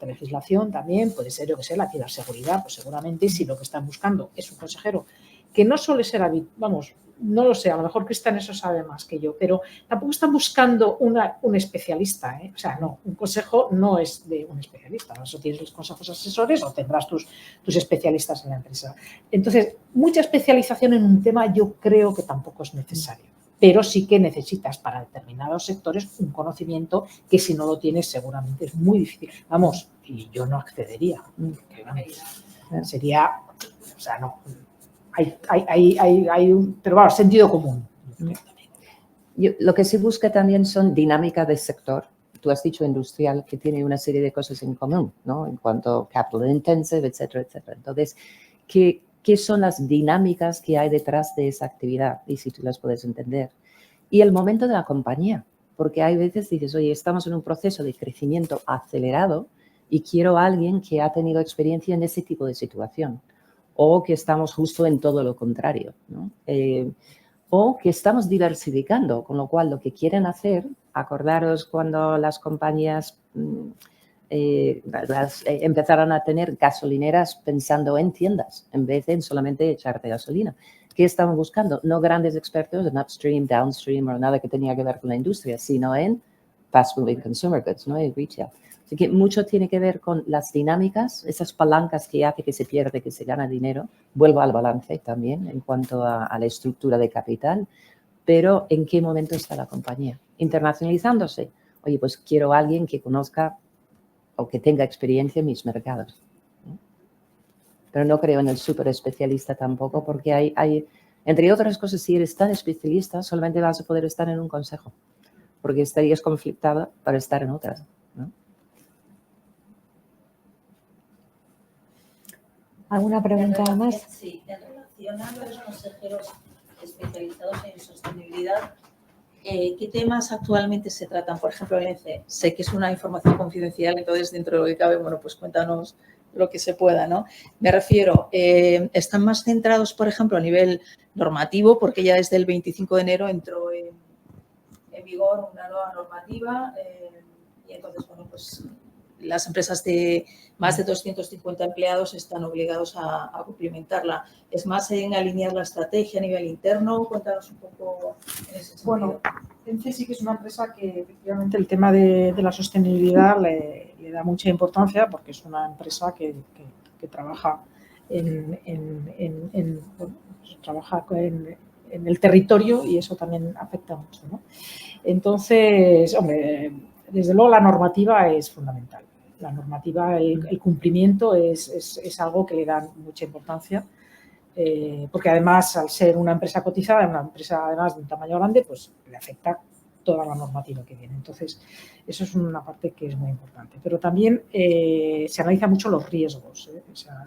de legislación también, puede ser, yo que sé, la ciberseguridad, pues seguramente si lo que están buscando es un consejero que no suele ser, vamos, no lo sé, a lo mejor Cristian eso sabe más que yo, pero tampoco están buscando un especialista, ¿eh? O sea, no, un consejo no es de un especialista, eso tienes los consejos asesores o tendrás tus especialistas en la empresa. Entonces, mucha especialización en un tema yo creo que tampoco es necesario. Pero sí que necesitas para determinados sectores un conocimiento que si no lo tienes seguramente es muy difícil. Vamos, y yo no accedería. Sería, o sea, no. Hay un, pero vamos, sentido común. Lo que se busca también son dinámicas de sector. Tú has dicho industrial, que tiene una serie de cosas en común, ¿no? En cuanto a capital intensive, etcétera, etcétera. Entonces, ¿qué son las dinámicas que hay detrás de esa actividad? Y si tú las puedes entender. Y el momento de la compañía, porque hay veces dices, oye, estamos en un proceso de crecimiento acelerado y quiero a alguien que ha tenido experiencia en ese tipo de situación. O que estamos justo en todo lo contrario, ¿no? O que estamos diversificando, con lo cual lo que quieren hacer, acordaros cuando las compañías empezaron a tener gasolineras pensando en tiendas, en vez de solamente echarte gasolina. ¿Qué estaban buscando? No grandes expertos en upstream, downstream o nada que tenía que ver con la industria, sino en fast moving consumer goods, ¿no? En retail. Así que mucho tiene que ver con las dinámicas, esas palancas que hace que se pierde, que se gana dinero. Vuelvo al balance también en cuanto a la estructura de capital, pero ¿en qué momento está la compañía? Internacionalizándose. Oye, pues quiero a alguien que conozca o que tenga experiencia en mis mercados. Pero no creo en el súper especialista tampoco, porque hay, entre otras cosas, si eres tan especialista, solamente vas a poder estar en un consejo, porque estarías conflictada para estar en otras, ¿no? ¿Alguna pregunta más? Sí, en relación a los consejeros especializados en sostenibilidad, ¿qué temas actualmente se tratan? Por ejemplo, el ENCE, sé que es una información confidencial, entonces dentro de lo que cabe, bueno, pues cuéntanos lo que se pueda, ¿no? Me refiero, están más centrados, por ejemplo, a nivel normativo, porque ya desde el 25 de enero entró en vigor una nueva normativa y entonces, bueno, pues las empresas de más de 250 empleados están obligados a cumplimentarla. ¿Es más en alinear la estrategia a nivel interno? Cuéntanos un poco en ese sentido. Bueno, ENCE sí que es una empresa que efectivamente el tema de la sostenibilidad le da mucha importancia porque es una empresa que trabaja trabaja en el territorio y eso también afecta mucho, ¿no? Entonces, hombre, desde luego la normativa es fundamental. La normativa, el cumplimiento es algo que le dan mucha importancia. Porque además, al ser una empresa cotizada, una empresa además de un tamaño grande, pues le afecta toda la normativa que viene. Entonces, eso es una parte que es muy importante. Pero también se analizan mucho los riesgos. O sea,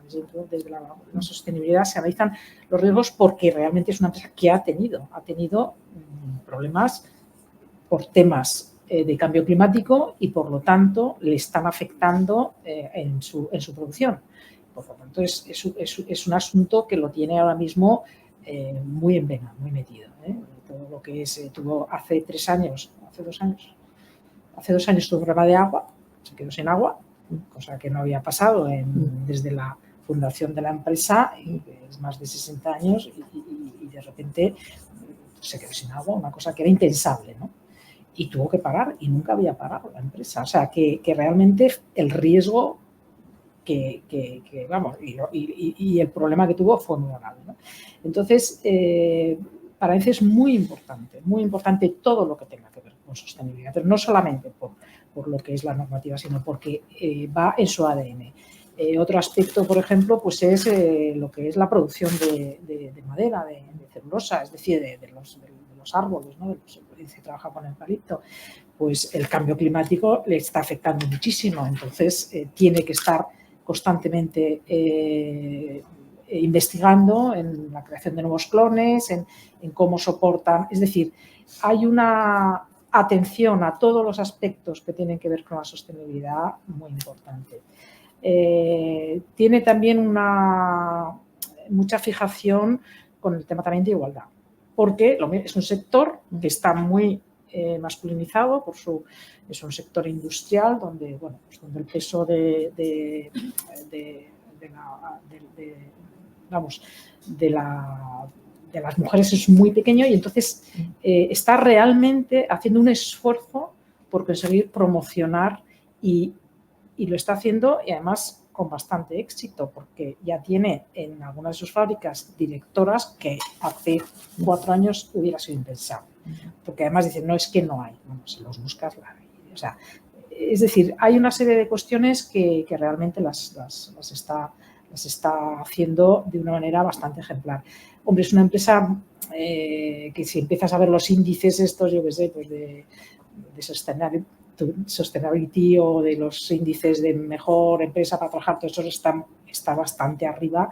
desde la sostenibilidad se analizan los riesgos porque realmente es una empresa que ha tenido problemas por temas de cambio climático y, por lo tanto, le están afectando en su producción. Por lo tanto, es un asunto que lo tiene ahora mismo muy en vena, muy metido. Todo lo que tuvo hace 2 años, hace 2 años tuvo un problema de agua, se quedó sin agua, cosa que no había pasado desde la fundación de la empresa, es más de 60 años, y de repente se quedó sin agua, una cosa que era impensable, ¿no? Y tuvo que parar, y nunca había parado la empresa. O sea, que realmente el riesgo vamos, y el problema que tuvo fue muy grave, ¿no? Entonces, para ENCE es muy importante todo lo que tenga que ver con sostenibilidad, pero no solamente por lo que es la normativa, sino porque va en su ADN. Otro aspecto, por ejemplo, pues es lo que es la producción de madera, de celulosa, es decir, de los árboles, ¿no? Se trabaja con eucalipto. Pues el cambio climático le está afectando muchísimo, entonces tiene que estar constantemente investigando en la creación de nuevos clones, en cómo soportan, es decir, hay una atención a todos los aspectos que tienen que ver con la sostenibilidad muy importante. Tiene también mucha fijación con el tema también de igualdad, porque es un sector que está muy masculinizado es un sector industrial donde, bueno, pues donde el peso de las mujeres es muy pequeño, y entonces está realmente haciendo un esfuerzo por conseguir promocionar, y lo está haciendo, y además con bastante éxito, porque ya tiene en algunas de sus fábricas directoras que hace 4 años hubiera sido impensable, porque además dicen, no, es que no hay, bueno, si los buscas, o sea, es decir, hay una serie de cuestiones que realmente las está haciendo de una manera bastante ejemplar. Hombre, es una empresa que si empiezas a ver los índices estos, yo qué sé, pues de sustainability o de los índices de mejor empresa para trabajar, todo eso está bastante arriba,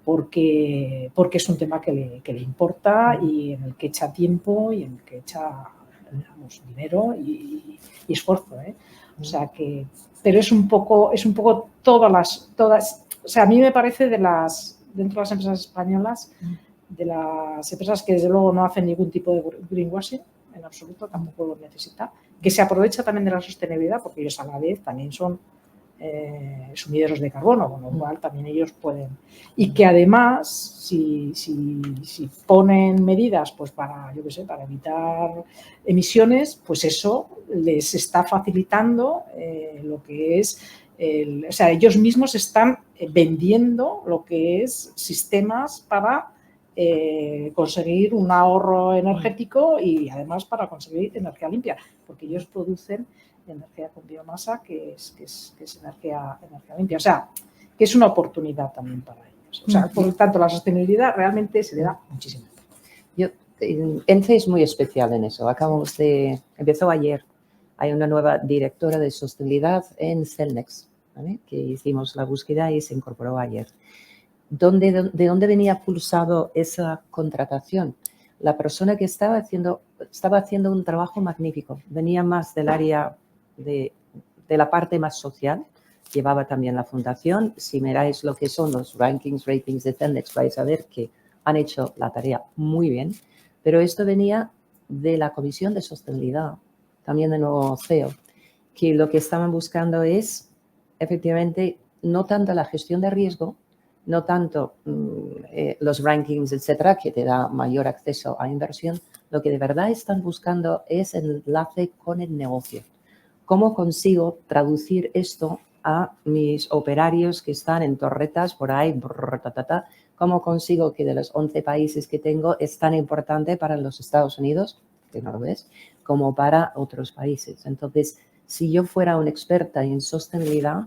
porque es un tema que le importa, y en el que echa tiempo, y en el que echa, digamos, dinero y esfuerzo, ¿eh? O sea que, pero es un poco todas, o sea, a mí me parece dentro de las empresas españolas, de las empresas que desde luego no hacen ningún tipo de greenwashing, en absoluto, tampoco lo necesita, que se aprovecha también de la sostenibilidad, porque ellos a la vez también son sumideros de carbono, con lo cual también ellos pueden. Y que además, si ponen medidas pues para, yo qué sé, para evitar emisiones, pues eso les está facilitando lo que es, o sea, ellos mismos están vendiendo lo que es sistemas para conseguir un ahorro energético, y además para conseguir energía limpia, porque ellos producen energía con biomasa, que es energía limpia. O sea, que es una oportunidad también para ellos. O sea, por lo tanto, la sostenibilidad realmente se le da muchísimo. ENCE es muy especial en eso. Empezó ayer. Hay una nueva directora de sostenibilidad en Celnex, ¿vale? Que hicimos la búsqueda y se incorporó ayer. ¿De dónde venía pulsado esa contratación? La persona que estaba haciendo un trabajo magnífico. Venía más del área de la parte más social. Llevaba también la fundación. Si miráis lo que son los ratings de Celnex, vais a ver que han hecho la tarea muy bien. Pero esto venía de la Comisión de Sostenibilidad, también del nuevo CEO, que lo que estaban buscando es, efectivamente, no tanto la gestión de riesgo, no tanto los rankings, etcétera, que te da mayor acceso a inversión. Lo que de verdad están buscando es el enlace con el negocio. ¿Cómo consigo traducir esto a mis operarios que están en torretas por ahí? ¿Cómo consigo que de los 11 países que tengo es tan importante para los Estados Unidos, que no lo es, como para otros países? Entonces, si yo fuera una experta en sostenibilidad,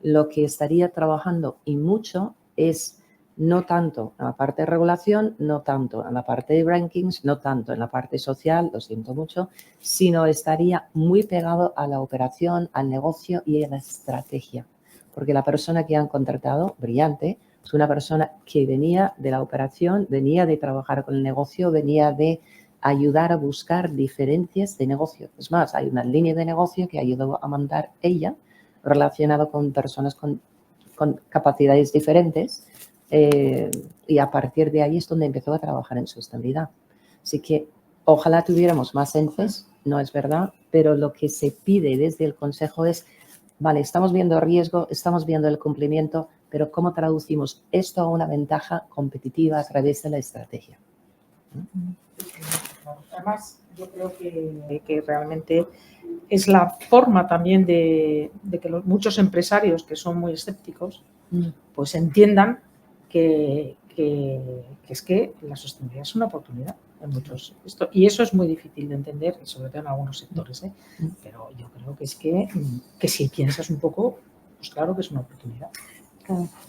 lo que estaría trabajando y mucho es no tanto en la parte de regulación, no tanto en la parte de rankings, no tanto en la parte social, lo siento mucho, sino estaría muy pegado a la operación, al negocio y a la estrategia. Porque la persona que han contratado, brillante, es una persona que venía de la operación, venía de trabajar con el negocio, venía de ayudar a buscar diferencias de negocio. Es más, hay una línea de negocio que ayudó a mandar ella, relacionado con personas con capacidades diferentes, y a partir de ahí es donde empezó a trabajar en sostenibilidad. Así que ojalá tuviéramos más ENCEs, no es verdad, pero lo que se pide desde el Consejo es, vale, estamos viendo riesgo, estamos viendo el cumplimiento, pero ¿cómo traducimos esto a una ventaja competitiva a través de la estrategia? Además, yo creo que realmente es la forma también de que muchos empresarios que son muy escépticos pues entiendan que es que la sostenibilidad es una oportunidad en muchos. Y eso es muy difícil de entender, sobre todo en algunos sectores, ¿eh? Pero yo creo que es que si piensas un poco, pues claro que es una oportunidad.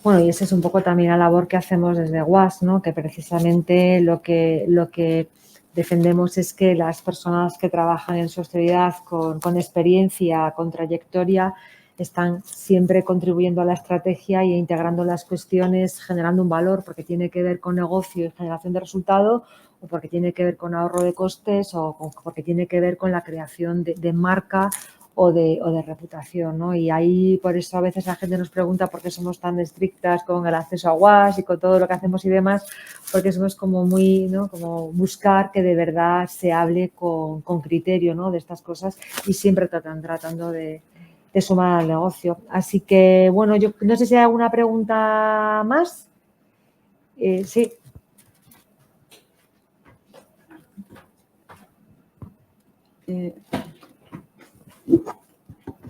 Bueno, y esa es un poco también la labor que hacemos desde WAS, ¿no? Que precisamente lo que defendemos es que las personas que trabajan en sostenibilidad con experiencia, con trayectoria, están siempre contribuyendo a la estrategia e integrando las cuestiones, generando un valor, porque tiene que ver con negocio y generación de resultado, o porque tiene que ver con ahorro de costes, o porque tiene que ver con la creación de marca o de reputación, ¿no? Y ahí, por eso a veces la gente nos pregunta por qué somos tan estrictas con el acceso a WAS y con todo lo que hacemos y demás, porque somos como muy, ¿no? Como buscar que de verdad se hable con criterio, ¿no? De estas cosas, y siempre tratando de sumar al negocio. Así que, bueno, yo no sé si hay alguna pregunta más. Sí.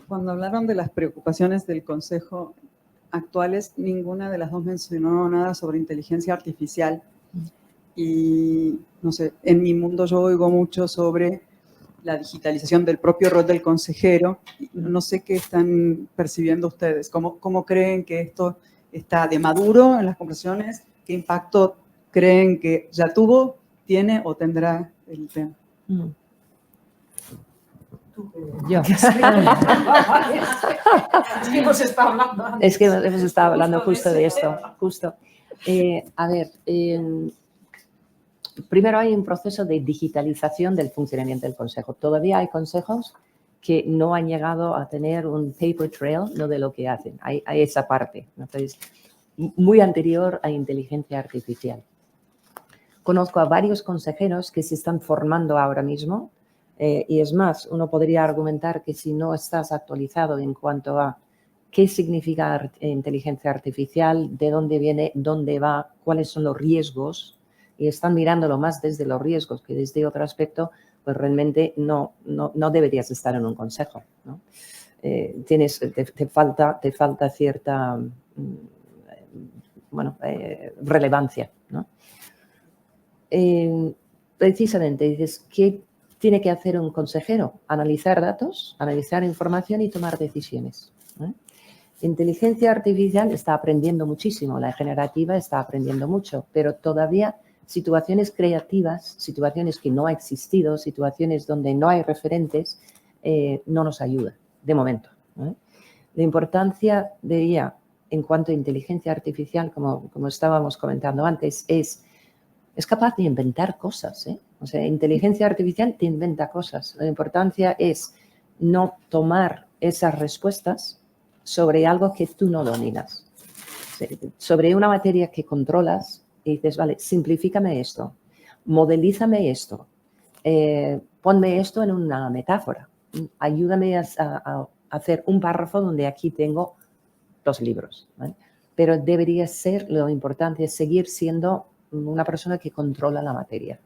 Cuando hablaron de las preocupaciones del Consejo actuales, ninguna de las dos mencionó nada sobre inteligencia artificial. Y, no sé, en mi mundo yo oigo mucho sobre la digitalización del propio rol del consejero. No sé qué están percibiendo ustedes. ¿Cómo creen que esto está de maduro en las conversaciones? ¿Qué impacto creen que ya tuvo, tiene o tendrá el tema? Yo. Es que hemos estado hablando antes. Es que hemos estado hablando justo de esto. Justo. A ver, primero hay un proceso de digitalización del funcionamiento del Consejo. Todavía hay consejos que no han llegado a tener un paper trail, ¿no? De lo que hacen. Hay esa parte, ¿no? Entonces, muy anterior a inteligencia artificial. Conozco a varios consejeros que se están formando ahora mismo. Y es más, uno podría argumentar que si no estás actualizado en cuanto a qué significa inteligencia artificial, de dónde viene, dónde va, cuáles son los riesgos, y están mirándolo más desde los riesgos que desde otro aspecto, pues realmente no deberías estar en un consejo, ¿no? Te falta cierta relevancia, ¿no? Precisamente dices, ¿qué tiene que hacer un consejero? Analizar datos, analizar información y tomar decisiones, ¿eh? Inteligencia artificial está aprendiendo muchísimo, la generativa está aprendiendo mucho, pero todavía situaciones creativas, situaciones que no ha existido, situaciones donde no hay referentes, no nos ayuda, de momento, ¿eh? La importancia de ella en cuanto a inteligencia artificial, como estábamos comentando antes, es capaz de inventar cosas, ¿eh? O sea, inteligencia artificial te inventa cosas. La importancia es no tomar esas respuestas sobre algo que tú no dominas. Sobre una materia que controlas y dices, vale, simplifícame esto, modelízame esto, ponme esto en una metáfora, ayúdame a hacer un párrafo donde aquí tengo los libros, ¿vale? Pero debería ser, lo importante es seguir siendo una persona que controla la materia.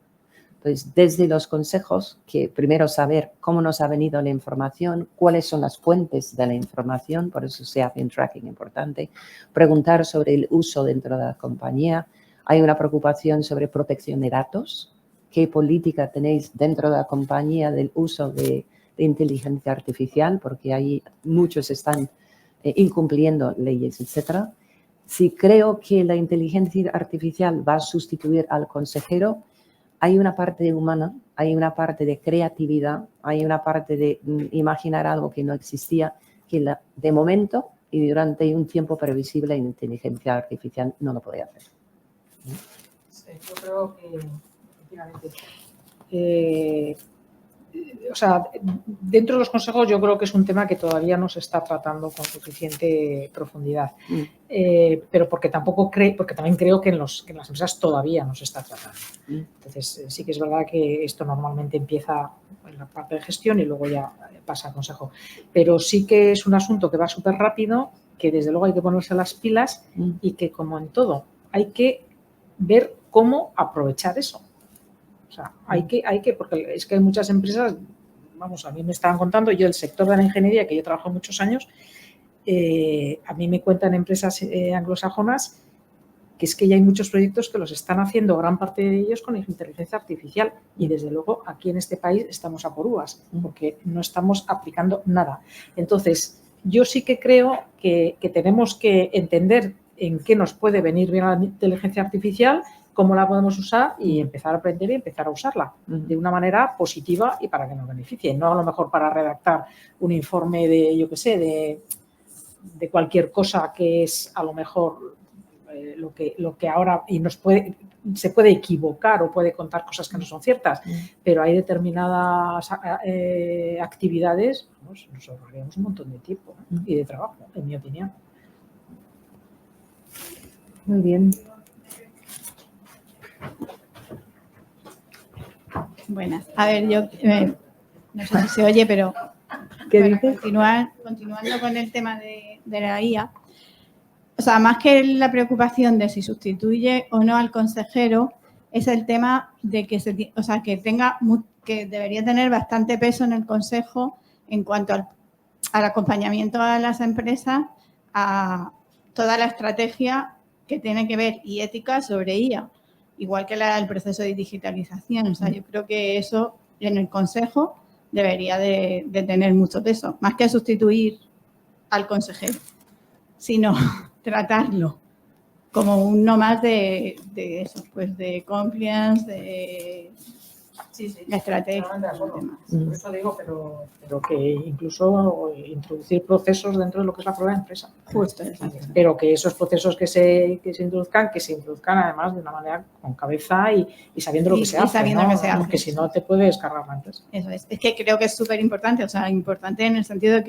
Entonces, desde los consejos, que primero saber cómo nos ha venido la información, cuáles son las fuentes de la información, por eso se hace un tracking importante, preguntar sobre el uso dentro de la compañía. Hay una preocupación sobre protección de datos. ¿Qué política tenéis dentro de la compañía del uso de inteligencia artificial? Porque ahí muchos están incumpliendo leyes, etcétera. Si creo que la inteligencia artificial va a sustituir al consejero, hay una parte humana, hay una parte de creatividad, hay una parte de imaginar algo que no existía, que de momento y durante un tiempo previsible la inteligencia artificial no lo puede hacer. Sí, yo creo que, efectivamente, o sea, dentro de los consejos yo creo que es un tema que todavía no se está tratando con suficiente profundidad. Pero porque también creo que en las empresas todavía no se está tratando. Entonces, sí que es verdad que esto normalmente empieza en la parte de gestión y luego ya pasa al consejo. Pero sí que es un asunto que va súper rápido, que desde luego hay que ponerse las pilas y que, como en todo, hay que ver cómo aprovechar eso. O sea, hay que, porque es que hay muchas empresas, vamos, a mí me estaban contando, yo el sector de la ingeniería, que yo he trabajado muchos años, a mí me cuentan empresas anglosajonas que es que ya hay muchos proyectos que los están haciendo, gran parte de ellos, con inteligencia artificial. Y desde luego aquí en este país estamos a por uvas, porque no estamos aplicando nada. Entonces, yo sí que creo que tenemos que entender en qué nos puede venir bien la inteligencia artificial, cómo la podemos usar y empezar a aprender y empezar a usarla de una manera positiva y para que nos beneficie. No a lo mejor para redactar un informe de, yo qué sé, de cualquier cosa que es a lo mejor lo que ahora y se puede equivocar o puede contar cosas que no son ciertas, pero hay determinadas actividades, vamos, nos ahorraríamos un montón de tiempo y de trabajo, en mi opinión. Muy bien. Buenas. A ver, yo no sé si se oye, pero ¿Qué continuando con el tema de la IA. O sea, más que la preocupación de si sustituye o no al consejero, es el tema de que que debería tener bastante peso en el consejo en cuanto al acompañamiento a las empresas, a toda la estrategia que tiene que ver y ética sobre IA, igual que el proceso de digitalización. O sea, yo creo que eso en el consejo debería de tener mucho peso, más que sustituir al consejero, sino tratarlo como uno más de eso, pues de compliance, de estrategia. Por eso digo, pero que incluso introducir procesos dentro de lo que es la propia empresa. Justo, pero que esos procesos que se introduzcan además de una manera con cabeza y sabiendo lo que se hace, sabiendo ¿no? que se hace. Porque si no te puedes cargar la empresa. Eso es que creo que es súper importante, o sea, importante en el sentido de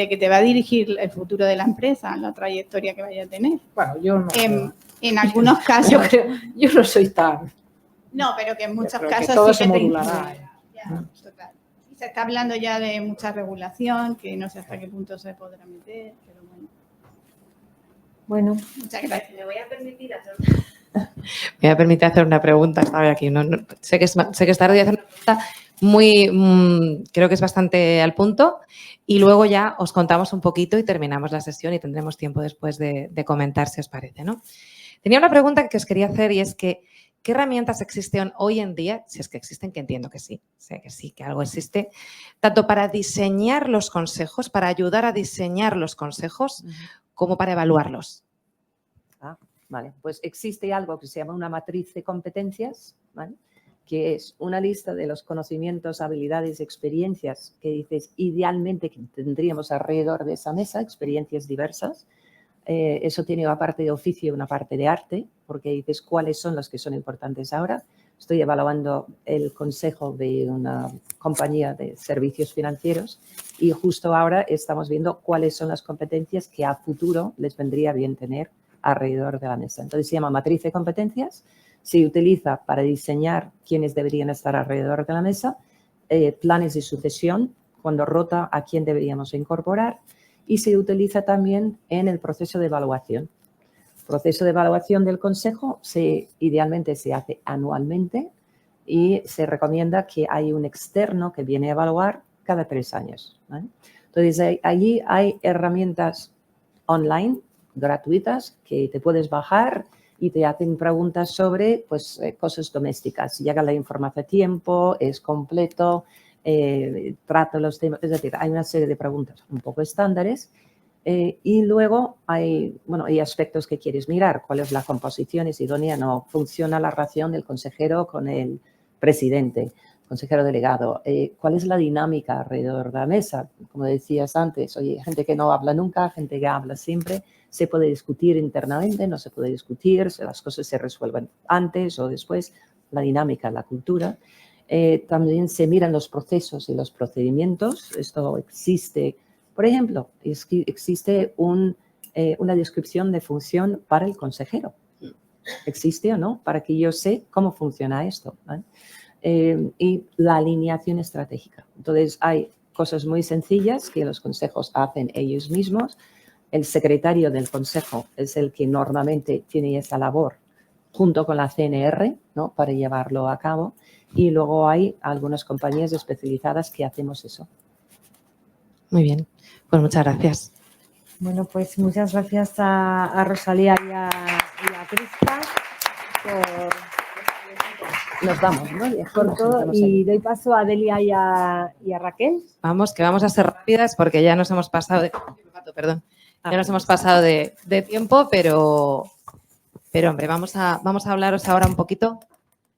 que te va a dirigir el futuro de la empresa, la trayectoria que vaya a tener. Bueno, yo no. En algunos casos. Yo no soy tan. No, pero que en muchos casos que todo sí se que modulará. Total. Y se está hablando ya de mucha regulación, que no sé hasta qué punto se podrá meter, pero bueno. Bueno. Muchas gracias. Me voy a permitir hacer una pregunta. Estaba aquí. Sé que es tarde y hacer una pregunta muy, creo que es bastante al punto. Y luego ya os contamos un poquito y terminamos la sesión y tendremos tiempo después de comentar si os parece, ¿no? Tenía una pregunta que os quería hacer y es que ¿qué herramientas existen hoy en día? Si es que existen, que entiendo que sí, sé que sí, que algo existe, tanto para diseñar los consejos, para ayudar a diseñar los consejos, como para evaluarlos. Vale, pues existe algo que se llama una matriz de competencias, ¿vale? Que es una lista de los conocimientos, habilidades, experiencias que dices idealmente que tendríamos alrededor de esa mesa, experiencias diversas. Eso tiene una parte de oficio y una parte de arte, porque dices cuáles son las que son importantes ahora. Estoy evaluando el consejo de una compañía de servicios financieros y justo ahora estamos viendo cuáles son las competencias que a futuro les vendría bien tener alrededor de la mesa. Entonces se llama matriz de competencias, se utiliza para diseñar quiénes deberían estar alrededor de la mesa, planes de sucesión, cuando rota a quién deberíamos incorporar, y se utiliza también en el proceso de evaluación. El proceso de evaluación del consejo idealmente se hace anualmente y se recomienda que hay un externo que viene a evaluar cada 3 años, ¿vale? Entonces, allí hay herramientas online gratuitas que te puedes bajar y te hacen preguntas sobre cosas domésticas. Llega la información a tiempo, es completo, trato los temas, es decir, hay una serie de preguntas un poco estándares y luego hay aspectos que quieres mirar, cuál es la composición, es idónea, no funciona la relación del consejero con el presidente, consejero delegado, cuál es la dinámica alrededor de la mesa, como decías antes, oye, gente que no habla nunca, gente que habla siempre, se puede discutir internamente, no se puede discutir, las cosas se resuelven antes o después, la dinámica, la cultura. También se miran los procesos y los procedimientos. Esto existe, por ejemplo, existe una descripción de función para el consejero. ¿Existe o no? Para que yo sé cómo funciona esto, ¿vale? Y la alineación estratégica. Entonces, hay cosas muy sencillas que los consejos hacen ellos mismos. El secretario del consejo es el que normalmente tiene esa labor junto con la CNR, ¿no?, para llevarlo a cabo. Y luego hay algunas compañías especializadas que hacemos eso. Muy bien, pues muchas gracias. Bueno, pues muchas gracias a Rosalía y a Krista Nos vamos, ¿no? por todo. Y doy paso a Delia y a Raquel. Vamos, que vamos a ser rápidas porque ya nos hemos pasado de... Perdón. Ya nos hemos pasado de tiempo, pero hombre, vamos a hablaros ahora un poquito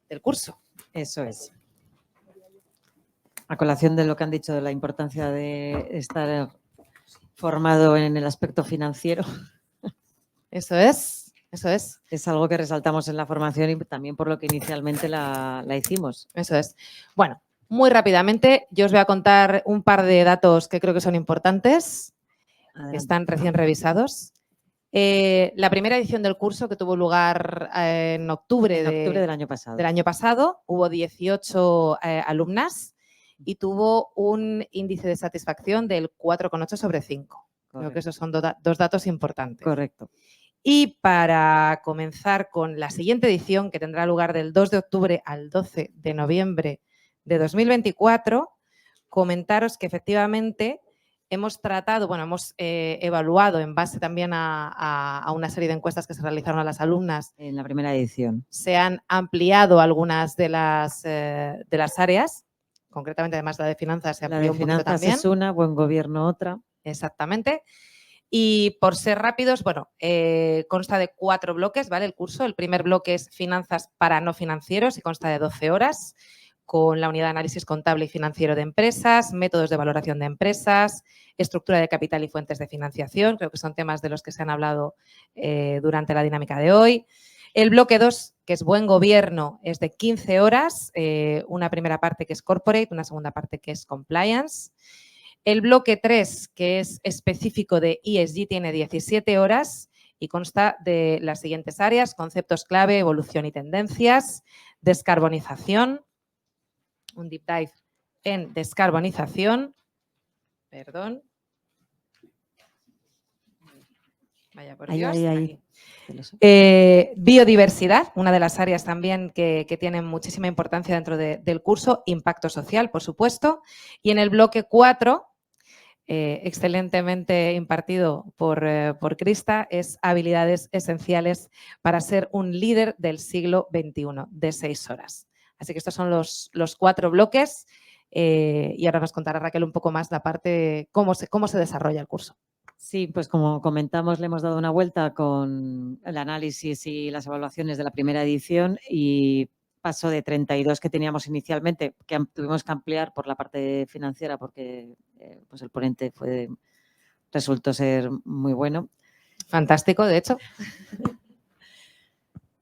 del curso. Eso es. A colación de lo que han dicho de la importancia de estar formado en el aspecto financiero. Eso es. Es algo que resaltamos en la formación y también por lo que inicialmente la hicimos. Eso es. Bueno, muy rápidamente yo os voy a contar un par de datos que creo que son importantes. Adelante. Están recién revisados. La primera edición del curso, que tuvo lugar en octubre del año pasado. Hubo 18 alumnas y tuvo un índice de satisfacción del 4,8 sobre 5. Creo que esos son dos datos importantes. Correcto. Y para comenzar con la siguiente edición, que tendrá lugar del 2 de octubre al 12 de noviembre de 2024, comentaros que efectivamente hemos evaluado en base también a una serie de encuestas que se realizaron a las alumnas. En la primera edición. Se han ampliado algunas de las áreas, concretamente además la de finanzas se amplió un poquito también. La de finanzas es una, buen gobierno otra. Exactamente. Y por ser rápidos, consta de 4 bloques, ¿vale? El curso. El primer bloque es finanzas para no financieros y consta de 12 horas. Con la unidad de análisis contable y financiero de empresas, métodos de valoración de empresas, estructura de capital y fuentes de financiación. Creo que son temas de los que se han hablado durante la dinámica de hoy. El bloque 2, que es buen gobierno, es de 15 horas. Una primera parte que es corporate, una segunda parte que es compliance. El bloque 3, que es específico de ESG, tiene 17 horas y consta de las siguientes áreas: conceptos clave, evolución y tendencias, descarbonización, un deep dive en descarbonización, perdón. Vaya por Dios. Ahí. Biodiversidad, una de las áreas también que tienen muchísima importancia dentro del curso, impacto social, por supuesto. Y en el bloque 4, excelentemente impartido por Krista, es habilidades esenciales para ser un líder del siglo XXI, de 6 horas. Así que estos son los 4 bloques y ahora nos contará Raquel un poco más la parte de cómo se desarrolla el curso. Sí, pues como comentamos, le hemos dado una vuelta con el análisis y las evaluaciones de la primera edición y pasó de 32 que teníamos inicialmente, que tuvimos que ampliar por la parte financiera porque pues el ponente resultó ser muy bueno. Fantástico, de hecho.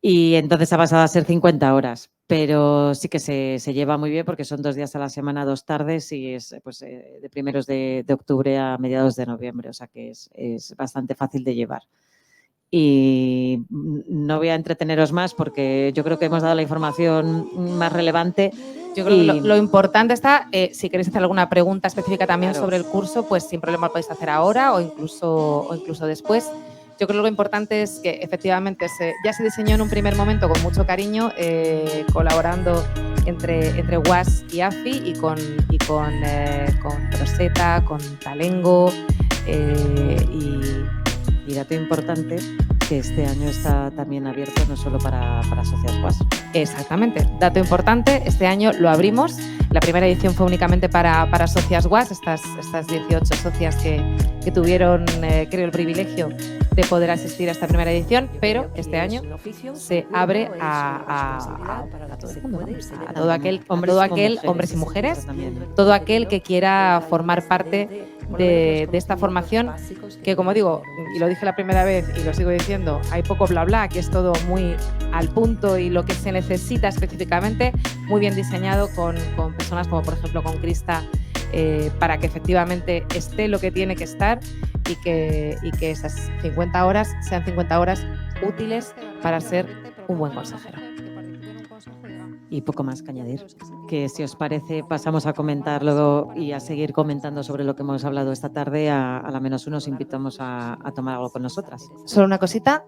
Y entonces ha pasado a ser 50 horas, pero sí que se lleva muy bien porque son 2 días a la semana, 2 tardes y es de primeros de octubre a mediados de noviembre, o sea que es bastante fácil de llevar. Y no voy a entreteneros más porque yo creo que hemos dado la información más relevante. Yo creo que lo importante está, si queréis hacer alguna pregunta específica también sobre el curso, pues sin problema lo podéis hacer ahora o incluso después. Yo creo que lo importante es que efectivamente ya se diseñó en un primer momento con mucho cariño, colaborando entre UAS y AFI y con Rosetta, con Talengo y dato importante, que este año está también abierto no solo para socias UAS. Exactamente, dato importante, este año lo abrimos. La primera edición fue únicamente para socias UAS, estas 18 socias que tuvieron, creo, el privilegio de poder asistir a esta primera edición, pero este año se abre a todo el mundo, a todo aquel, hombres y mujeres, todo aquel que quiera formar parte de esta formación, que como digo, y lo dije la primera vez y lo sigo diciendo, hay poco bla bla, que es todo muy al punto y lo que se necesita específicamente, muy bien diseñado con personas como por ejemplo con Krista, para que efectivamente esté lo que tiene que estar y que esas 50 horas sean 50 horas útiles para ser un buen consejero. Y poco más que añadir. Que si os parece pasamos a comentar luego y a seguir comentando sobre lo que hemos hablado esta tarde. A la -1 os invitamos a tomar algo con nosotras. Solo una cosita,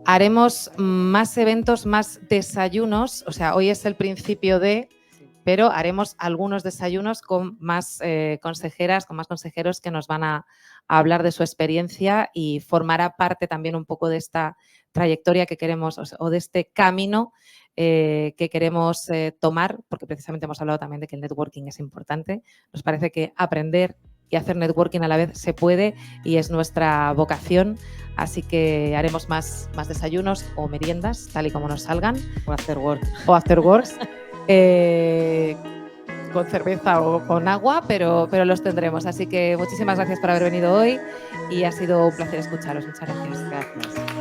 haremos más eventos, más desayunos, o sea, hoy es el principio pero haremos algunos desayunos con más consejeras, con más consejeros que nos van a hablar de su experiencia y formará parte también un poco de esta trayectoria que queremos o de este camino que queremos tomar, porque precisamente hemos hablado también de que el networking es importante. Nos parece que aprender y hacer networking a la vez se puede y es nuestra vocación, así que haremos más desayunos o meriendas, tal y como nos salgan. O after work. O after works. Con cerveza o con agua, pero los tendremos. Así que muchísimas gracias por haber venido hoy y ha sido un placer escucharos. Muchas gracias. Gracias.